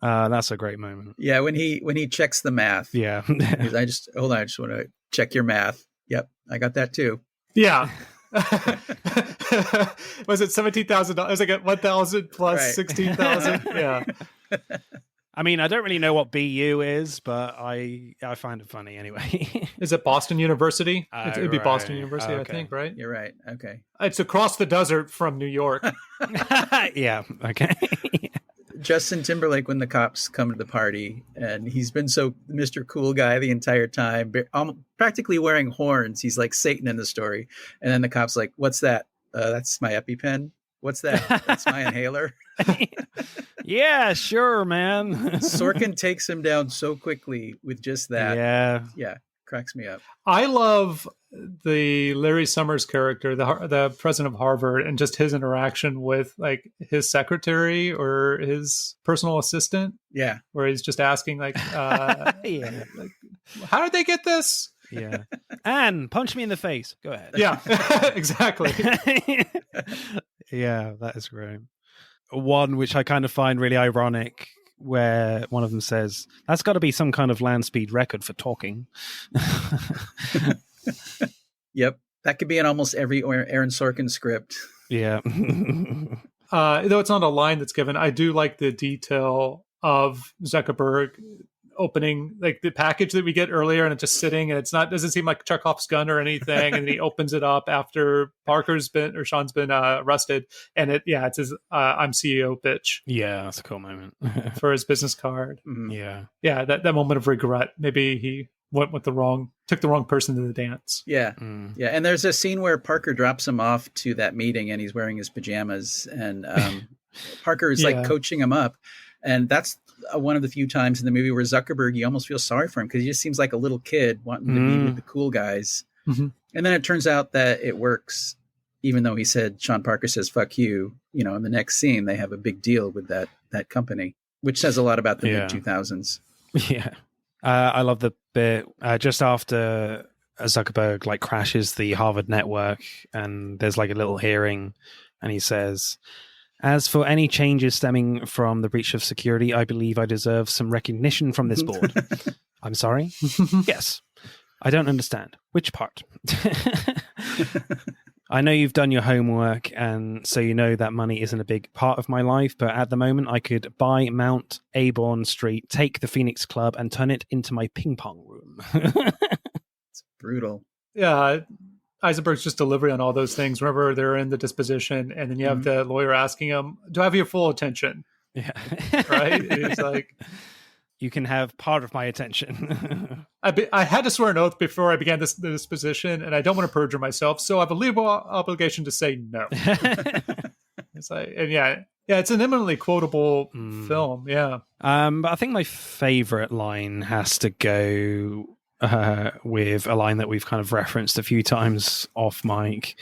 That's a great moment. Yeah, when he checks the math. Yeah, I just want to check your math. Yep, I got that too. Yeah. Was it $17,000? It was like 1,000 plus right. 16,000. Yeah. I mean, I don't really know what BU is, but I find it funny anyway. Is it Boston University? It'd be right. Boston University, Okay. I think, right? You're right. Okay. It's across the desert from New York. Yeah. Okay. Justin Timberlake, when the cops come to the party, and he's been so Mr. Cool Guy the entire time, practically wearing horns. He's like Satan in the story. And then the cop's like, "What's that?" That's my EpiPen. "What's that?" "That's my inhaler." Yeah, sure, man. Sorkin takes him down so quickly with just that. Yeah, cracks me up. I love the Larry Summers character, the president of Harvard, and just his interaction with like his secretary or his personal assistant. Yeah, where he's just asking like, like, "How did they get this?" Yeah, Anne, punch me in the face. Go ahead. Yeah, exactly. Yeah, that is great. One which I kind of find really ironic, where one of them says, "That's got to be some kind of land speed record for talking." Yep, that could be in almost every Aaron Sorkin script. Yeah. Though it's not a line that's given, I do like the detail of Zuckerberg opening like the package that we get earlier, and it's just sitting, and doesn't seem like Chekhov's gun or anything, and then he opens it up after Sean's been arrested, and it's his I'm CEO pitch. Yeah, that's a cool moment. For his business card. Mm-hmm. Yeah, that moment of regret. Maybe he took the wrong person to the dance. Yeah. Yeah, and there's a scene where Parker drops him off to that meeting, and he's wearing his pajamas, and Parker is like coaching him up, and that's one of the few times in the movie where Zuckerberg, you almost feel sorry for him because he just seems like a little kid wanting to be with the cool guys. Mm-hmm. And then it turns out that it works, even though Sean Parker says, "Fuck you." In the next scene, they have a big deal with that company, which says a lot about the mid 2000s. Yeah. I love the bit just after Zuckerberg like crashes the Harvard network, and there's like a little hearing, and he says, "As for any changes stemming from the breach of security, I believe I deserve some recognition from this board." I'm sorry? Yes. I don't understand. Which part? I know you've done your homework, and so you know that money isn't a big part of my life, but at the moment I could buy Mount Auburn Street, take the Phoenix Club, and turn it into my ping pong room. It's brutal. Yeah. Eisenberg's just delivery on all those things. Remember, they're in the disposition, and then you have the lawyer asking him, "Do I have your full attention?" Yeah. Right? It's like, "You can have part of my attention." I had to swear an oath before I began this disposition, and I don't want to perjure myself, so I have a legal obligation to say no. It's like, and it's an eminently quotable film. Yeah. But I think my favorite line has to go with a line that we've kind of referenced a few times off mic,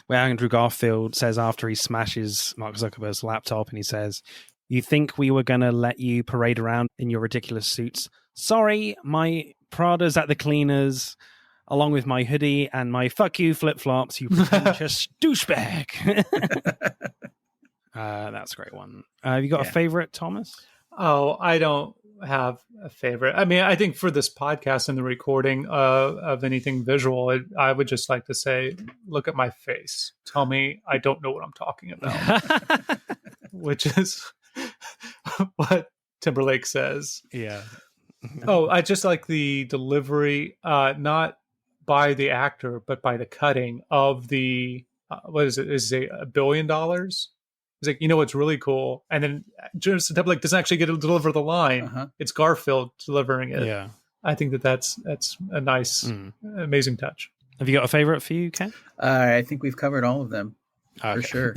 where Andrew Garfield says after he smashes Mark Zuckerberg's laptop, and he says, "You think we were going to let you parade around in your ridiculous suits? Sorry, my Prada's at the cleaners, along with my hoodie and my fuck you flip-flops, you pretentious douchebag." That's a great one. Have you got a favorite, Thomas? Oh, I don't have a favorite. I mean, I think for this podcast and the recording of anything visual, I would just like to say, look at my face. Tell me I don't know what I'm talking about, which is what Timberlake says. Yeah. Oh, I just like the delivery, not by the actor, but by the cutting of the, what is it? Is it $1 billion? He's like, what's really cool? And then Justin Timberlake doesn't actually get to deliver the line. Uh-huh. It's Garfield delivering it. Yeah. I think that's a nice, amazing touch. Have you got a favorite for you, Ken? I think we've covered all of them for sure.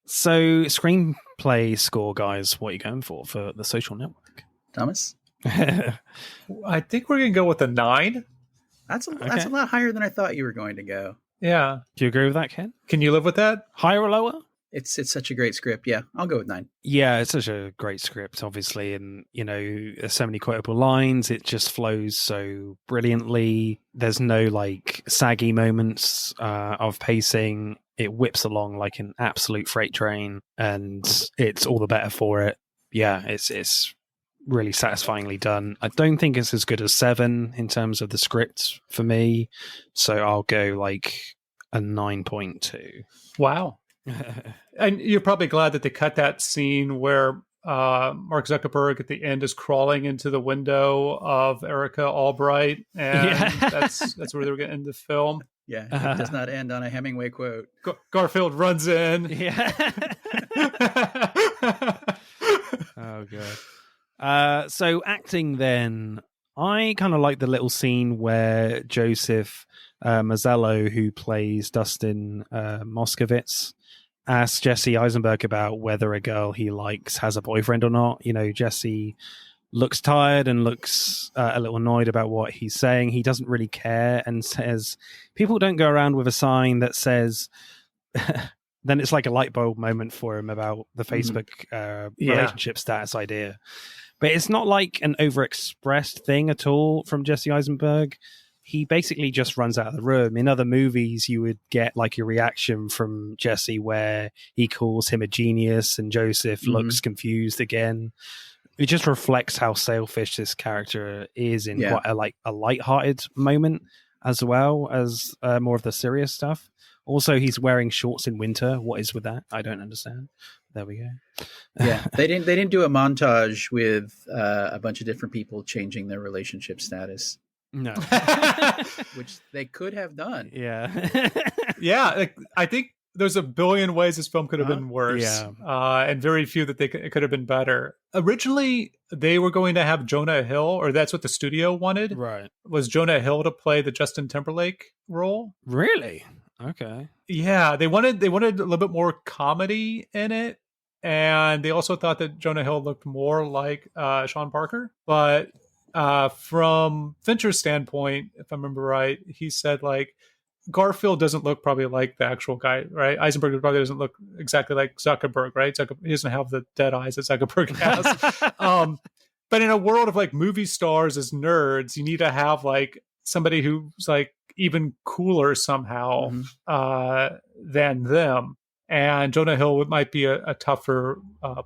So, screenplay score, guys, what are you going for The Social Network? Thomas? I think we're going to go with a 9. That's a lot higher than I thought you were going to go. Yeah. Do you agree with that, Ken? Can you live with that? Higher or lower? It's such a great script. Yeah, I'll go with 9. Yeah, it's such a great script, obviously. And, there's so many quotable lines. It just flows so brilliantly. There's no saggy moments of pacing. It whips along like an absolute freight train, and it's all the better for it. Yeah, it's really satisfyingly done. I don't think it's as good as 7 in terms of the script for me, so I'll go a 9.2. Wow. And you're probably glad that they cut that scene where Mark Zuckerberg at the end is crawling into the window of Erica Albright, and that's where they were going to end the film. Yeah, it does not end on a Hemingway quote. Garfield runs in. Yeah. Oh, God. So acting then, I kind of like the little scene where Joseph Mazzello, who plays Dustin Moskovitz, asks Jesse Eisenberg about whether a girl he likes has a boyfriend or not. Jesse looks tired and looks a little annoyed about what he's saying. He doesn't really care and says, people don't go around with a sign that says... Then it's like a light bulb moment for him about the Facebook relationship status idea. But it's not like an overexpressed thing at all from Jesse Eisenberg. He basically just runs out of the room. In other movies, you would get a reaction from Jesse where he calls him a genius and Joseph looks confused again. It just reflects how selfish this character is in quite a lighthearted moment, as well as more of the serious stuff. Also, he's wearing shorts in winter. What is with that? I don't understand. There we go. Yeah, they didn't do a montage with a bunch of different people changing their relationship status. No, which they could have done. Yeah, yeah. I think there's a billion ways this film could have been worse. Yeah, and very few that it could have been better. Originally, they were going to have Jonah Hill, or that's what the studio wanted. Right, was Jonah Hill to play the Justin Timberlake role? Really? Okay. Yeah, they wanted a little bit more comedy in it, and they also thought that Jonah Hill looked more like Sean Parker. But from Fincher's standpoint, if I remember right, he said Garfield doesn't look probably like the actual guy, right? Eisenberg probably doesn't look exactly like Zuckerberg, right? He doesn't have the dead eyes that Zuckerberg has. But in a world of movie stars as nerds, you need to have somebody who's even cooler somehow than them. And Jonah Hill might be a tougher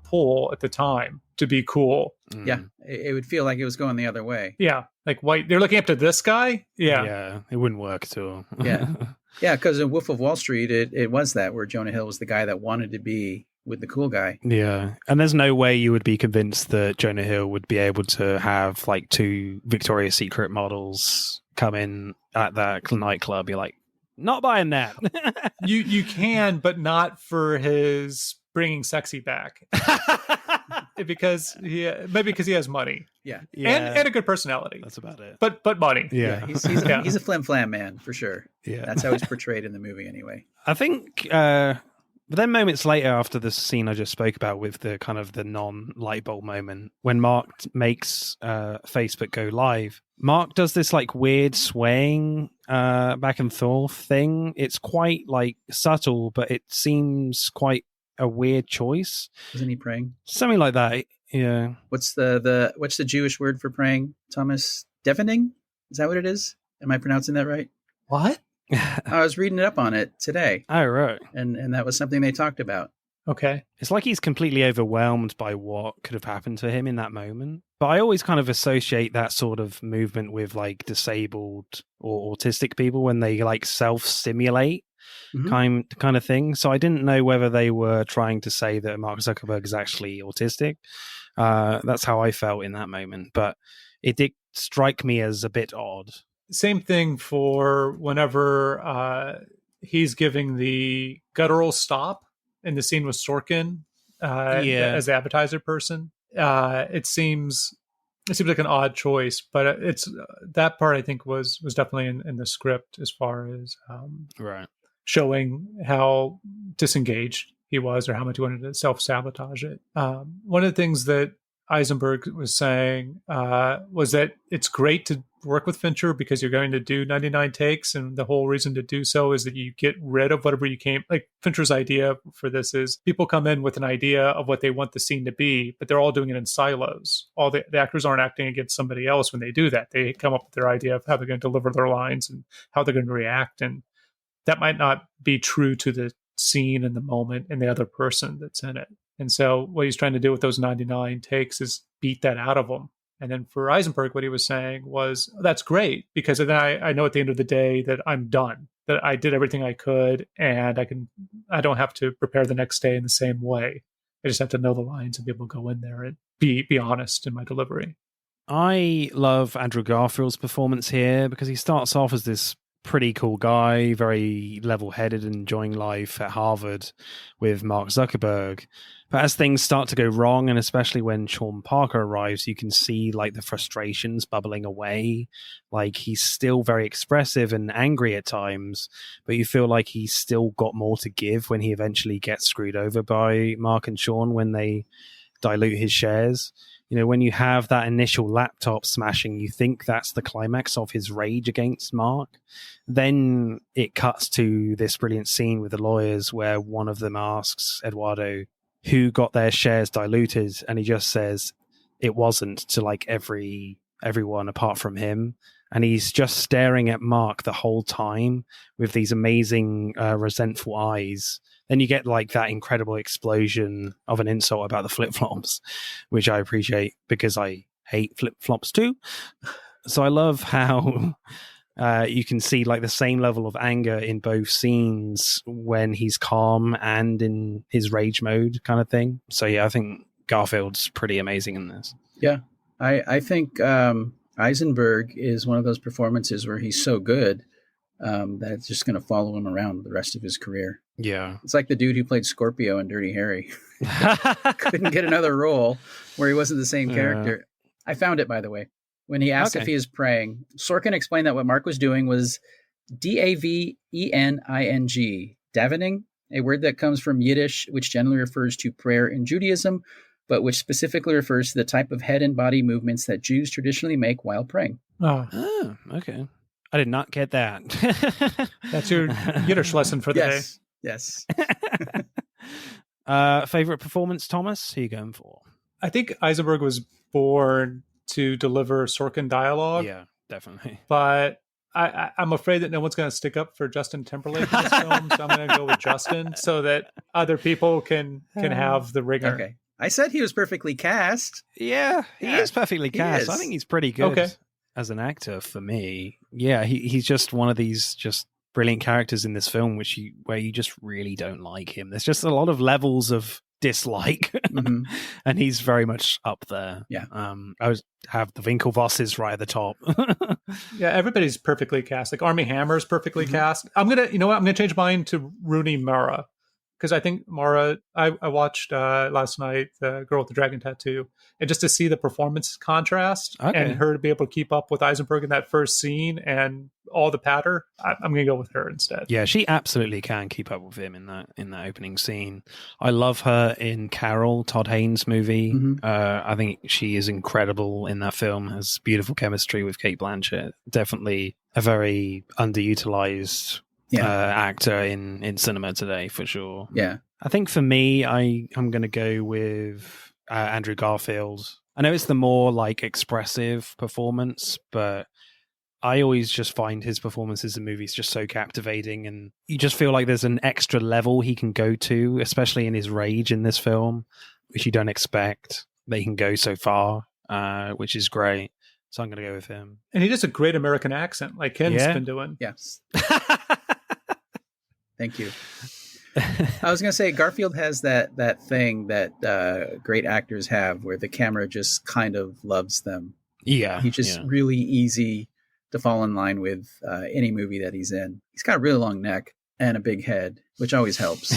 pull at the time to be cool. Yeah, it would feel like it was going the other way. Yeah, white. They're looking up to this guy. Yeah, it wouldn't work at all. Yeah, because in Wolf of Wall Street, it was that where Jonah Hill was the guy that wanted to be with the cool guy. Yeah, and there's no way you would be convinced that Jonah Hill would be able to have 2 Victoria's Secret models come in at that nightclub. You're not buying that. you can, but not for his bringing sexy back. because he has money. Yeah. And a good personality. That's about it. But money. Yeah. He's a flim-flam man for sure. Yeah. That's how he's portrayed in the movie anyway. I think but then moments later, after the scene I just spoke about with the kind of the non-light bulb moment, when Mark makes Facebook go live, Mark does this weird swaying back and forth thing. It's quite subtle, but it seems quite a weird choice. Isn't he praying? Something like that. Yeah. What's the Jewish word for praying, Thomas? Deafening? Is that what it is? Am I pronouncing that right? What? I was reading up on it today. Oh, right. And that was something they talked about. Okay. It's like he's completely overwhelmed by what could have happened to him in that moment. But I always kind of associate that sort of movement with like disabled or autistic people when they like self-simulate kind of thing. So I didn't know whether they were trying to say that Mark Zuckerberg is actually autistic. That's how I felt in that moment. But it did strike me as a bit odd. Same thing for whenever he's giving the guttural stop in the scene with Sorkin as the appetizer person. It seems like an odd choice, but it's that part I think was definitely in the script as far as right. showing how disengaged he was or how much he wanted to self-sabotage it. One of the things that Eisenberg was saying was that it's great to work with Fincher because you're going to do 99 takes, and the whole reason to do so is that you get rid of whatever you came. Like Fincher's idea for this is people come in with an idea of what they want the scene to be, but they're all doing it in silos. All the actors aren't acting against somebody else when they do that. They come up with their idea of how they're going to deliver their lines and how they're going to react, and that might not be true to the scene and the moment and the other person that's in it. And so what he's trying to do with those 99 takes is beat that out of them. And then for Eisenberg, what he was saying was, that's great, because then I know at the end of the day that I'm done, that I did everything I could, and I don't have to prepare the next day in the same way. I just have to know the lines and be able to go in there and be honest in my delivery. I love Andrew Garfield's performance here because he starts off as this pretty cool guy, very level-headed and enjoying life at Harvard with Mark Zuckerberg. But as things start to go wrong, and especially when Sean Parker arrives, you can see like the frustrations bubbling away. Like he's still very expressive and angry at times, but you feel like he's still got more to give when he eventually gets screwed over by Mark and Sean when they dilute his shares. You know, when you have that initial laptop smashing, you think that's the climax of his rage against Mark. Then it cuts to this brilliant scene with the lawyers where one of them asks Eduardo who got their shares diluted, and he just says it wasn't, to like everyone apart from him. And he's just staring at Mark the whole time with these amazing resentful eyes. Then you get like that incredible explosion of an insult about the flip-flops, which I appreciate because I hate flip-flops too. So I love how you can see like the same level of anger in both scenes when he's calm and in his rage mode kind of thing. So yeah, I think Garfield's pretty amazing in this. Yeah, I think Eisenberg is one of those performances where he's so good that it's just going to follow him around the rest of his career. Yeah. It's like the dude who played Scorpio in Dirty Harry. Couldn't get another role where he wasn't the same character. I found it, by the way. When he asked if he is praying, Sorkin explained that what Mark was doing was davening, davening, a word that comes from Yiddish, which generally refers to prayer in Judaism, but which specifically refers to the type of head and body movements that Jews traditionally make while praying. Oh, okay. I did not get that. That's your Yiddish lesson for the day. Yes. Favorite performance, Thomas? Who are you going for? I think Eisenberg was born to deliver Sorkin dialogue. Yeah, definitely. But I'm afraid that no one's going to stick up for Justin Timberlake in this film, so I'm going to go with Justin so that other people can have the ringer. Okay. I said he was perfectly cast. Yeah, he is perfectly cast. I think he's pretty good as an actor for me. Yeah, he's just one of these just brilliant characters in this film where you just really don't like him. There's just a lot of levels of dislike, and he's very much up there. Yeah. I would have the Winklevosses right at the top. Yeah, everybody's perfectly cast. Like Armie Hammer's perfectly cast. I'm gonna change mine to Rooney Mara. Because I think Mara, I watched last night, The Girl with the Dragon Tattoo, and just to see the performance contrast and her to be able to keep up with Eisenberg in that first scene and all the patter, I'm going to go with her instead. Yeah, she absolutely can keep up with him in that opening scene. I love her in Carol, Todd Haynes' movie. I think she is incredible in that film, has beautiful chemistry with Cate Blanchett. Definitely a very underutilized actor in cinema today, for sure. Yeah. I think for me, I'm going to go with Andrew Garfield. I know it's the more like expressive performance, but I always just find his performances in movies just so captivating, and you just feel like there's an extra level he can go to, especially in his rage in this film, which you don't expect that he can go so far, which is great. So I'm going to go with him. And he does a great American accent, like Ken's been doing. Yes. Thank you. I was going to say, Garfield has that thing that great actors have, where the camera just kind of loves them. Yeah. He's just really easy to fall in line with any movie that he's in. He's got a really long neck and a big head, which always helps.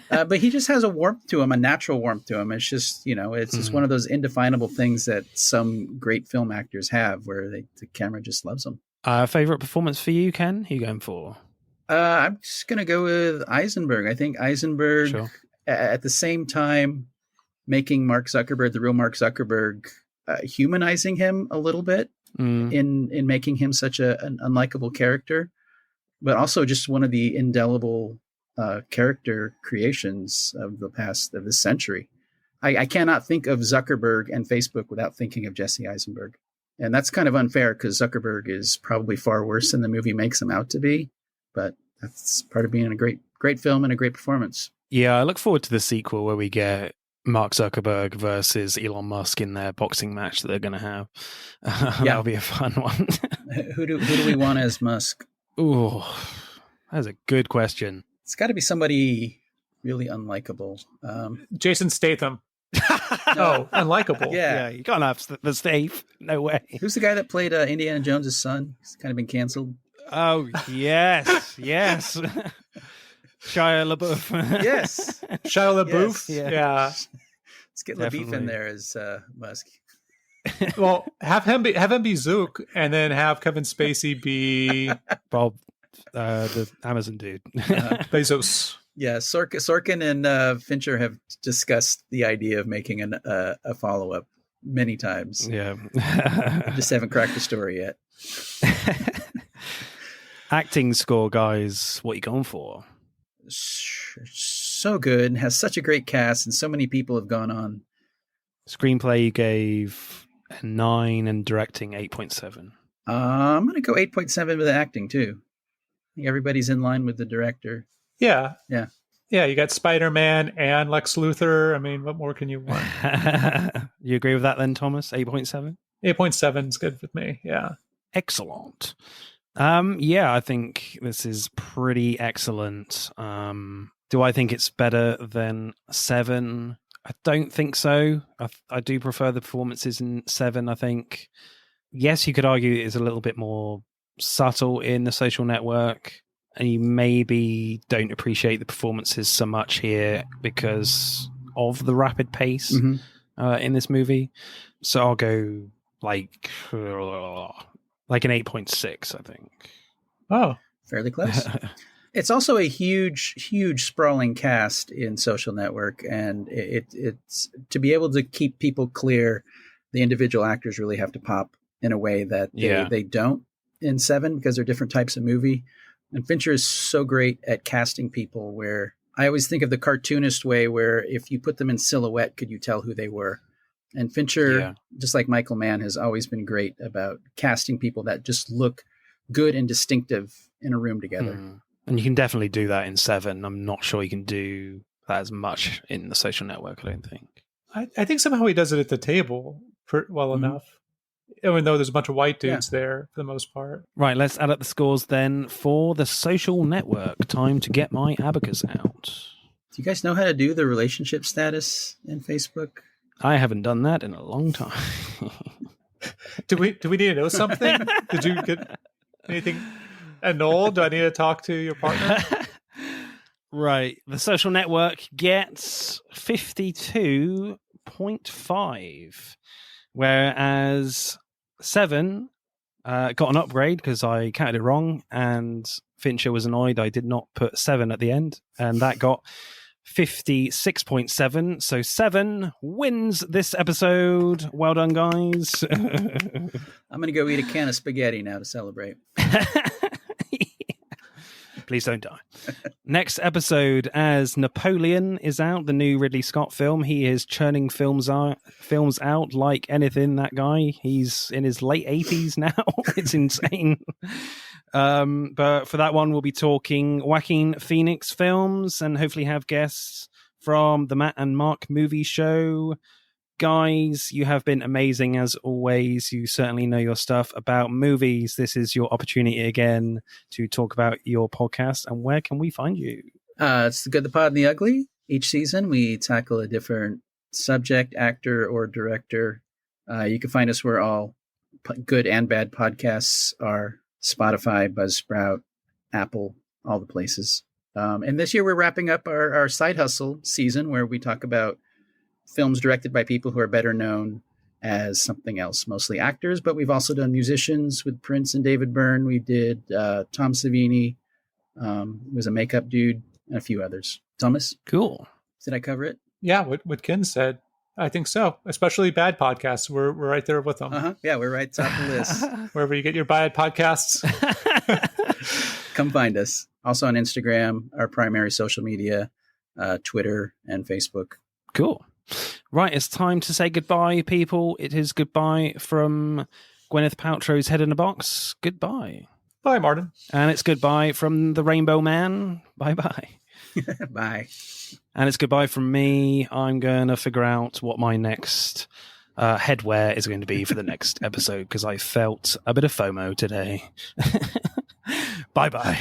But he just has a warmth to him, a natural warmth to him. It's just, it's just one of those indefinable things that some great film actors have, where the camera just loves them. Favorite performance for you, Ken? Who are you going for? I'm just going to go with Eisenberg. I think Eisenberg, at the same time, making Mark Zuckerberg, the real Mark Zuckerberg, humanizing him a little bit in making him such an unlikable character, but also just one of the indelible character creations of this century. I cannot think of Zuckerberg and Facebook without thinking of Jesse Eisenberg. And that's kind of unfair, because Zuckerberg is probably far worse than the movie makes him out to be. But that's part of being in a great film and a great performance. Yeah, I look forward to the sequel where we get Mark Zuckerberg versus Elon Musk in their boxing match that they're going to have. That'll be a fun one. Who do we want as Musk? Ooh, that's a good question. It's got to be somebody really unlikable. Jason Statham. No, unlikable. Yeah, you can't have the Stave. No way. Who's the guy that played Indiana Jones' son? He's kind of been canceled. Oh, yes. Shia LaBeouf. Yes. Shia LaBeouf? Yes. Yeah. Let's get LaBeouf in there as Musk. Well, have him be Zook, and then have Kevin Spacey be Bob, the Amazon dude. Bezos. Yeah, Sorkin and Fincher have discussed the idea of making a follow-up many times. Yeah. Just haven't cracked the story yet. Acting score, guys, what are you going for? So good, and has such a great cast, and so many people have gone on. Screenplay you gave a 9 and directing 8.7. I'm going to go 8.7 with the acting too. I think everybody's in line with the director. Yeah. Yeah. Yeah, you got Spider-Man and Lex Luthor. I mean, what more can you want? You agree with that then, Thomas? 8.7? 8.7 is good with me, yeah. Excellent. Yeah, I think this is pretty excellent. Do I think it's better than 7? I don't think so. I do prefer the performances in 7, I think. Yes, you could argue it is a little bit more subtle in The Social Network, and you maybe don't appreciate the performances so much here because of the rapid pace in this movie. So I'll go like an 8.6, I think. Oh, fairly close. It's also a huge sprawling cast in Social Network, and it's to be able to keep people clear, the individual actors really have to pop in a way that they don't in 7, because they're different types of movie. And Fincher is so great at casting people, where I always think of the cartoonist way, where if you put them in silhouette, could you tell who they were? And Fincher, just like Michael Mann, has always been great about casting people that just look good and distinctive in a room together. And you can definitely do that in 7. I'm not sure you can do that as much in The Social Network, I don't think. I think somehow he does it at the table well enough, even though there's a bunch of white dudes there for the most part. Right, let's add up the scores then for The Social Network. Time to get my abacus out. Do you guys know how to do the relationship status in Facebook? I haven't done that in a long time. Do we need to know something? Did you get anything annulled? Do I need to talk to your partner? Right. The Social Network gets 52.5, whereas 7 got an upgrade because I counted it wrong, and Fincher was annoyed I did not put 7 at the end, and that got 56.7. So 7 wins this episode. Well done, guys. I'm going to go eat a can of spaghetti now to celebrate. Please don't die. Next episode, as Napoleon is out, the new Ridley Scott film. He is churning films out like anything, that guy. He's in his late 80s now. It's insane. But for that one, we'll be talking Joaquin Phoenix films and hopefully have guests from the Matt and Mark movie show. Guys, you have been amazing as always. You certainly know your stuff about movies. This is your opportunity again to talk about your podcast. And where can we find you? It's The Good, the Pod, and the Ugly. Each season, we tackle a different subject, actor, or director. You can find us where all good and bad podcasts are: Spotify, Buzzsprout, Apple, all the places. And this year, we're wrapping up our side hustle season, where we talk about films directed by people who are better known as something else, mostly actors, but we've also done musicians with Prince and David Byrne. We did Tom Savini, was a makeup dude, and a few others. Thomas? Cool. Did I cover it? Yeah, what Ken said. I think so. Especially bad podcasts. We're right there with them. Uh-huh. Yeah, we're right top of the list. Wherever you get your bad podcasts. Come find us. Also on Instagram, our primary social media, Twitter and Facebook. Cool. Right, it's time to say goodbye, people. It is goodbye from Gwyneth Paltrow's Head in a Box. Goodbye. Bye, Martin. And it's goodbye from the Rainbow Man. Bye-bye. Bye. And it's goodbye from me. I'm going to figure out what my next headwear is going to be for the next episode, because I felt a bit of FOMO today. Bye-bye.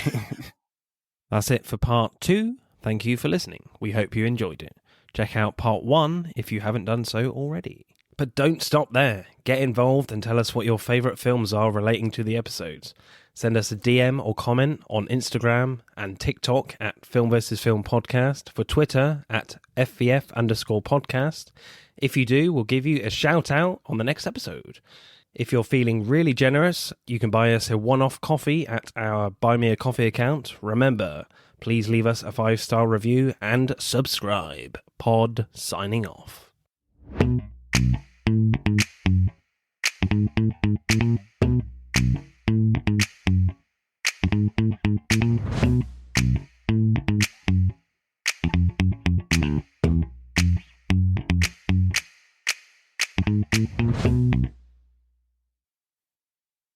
That's it for part 2. Thank you for listening. We hope you enjoyed it. Check out part 1 if you haven't done so already. But don't stop there. Get involved and tell us what your favourite films are relating to the episodes. Send us a DM or comment on Instagram and TikTok at Film vs. Film Podcast, for Twitter at FVF_podcast. If you do, we'll give you a shout out on the next episode. If you're feeling really generous, you can buy us a one-off coffee at our Buy Me a Coffee account. Remember, please leave us a 5-star review and subscribe. Pod signing off.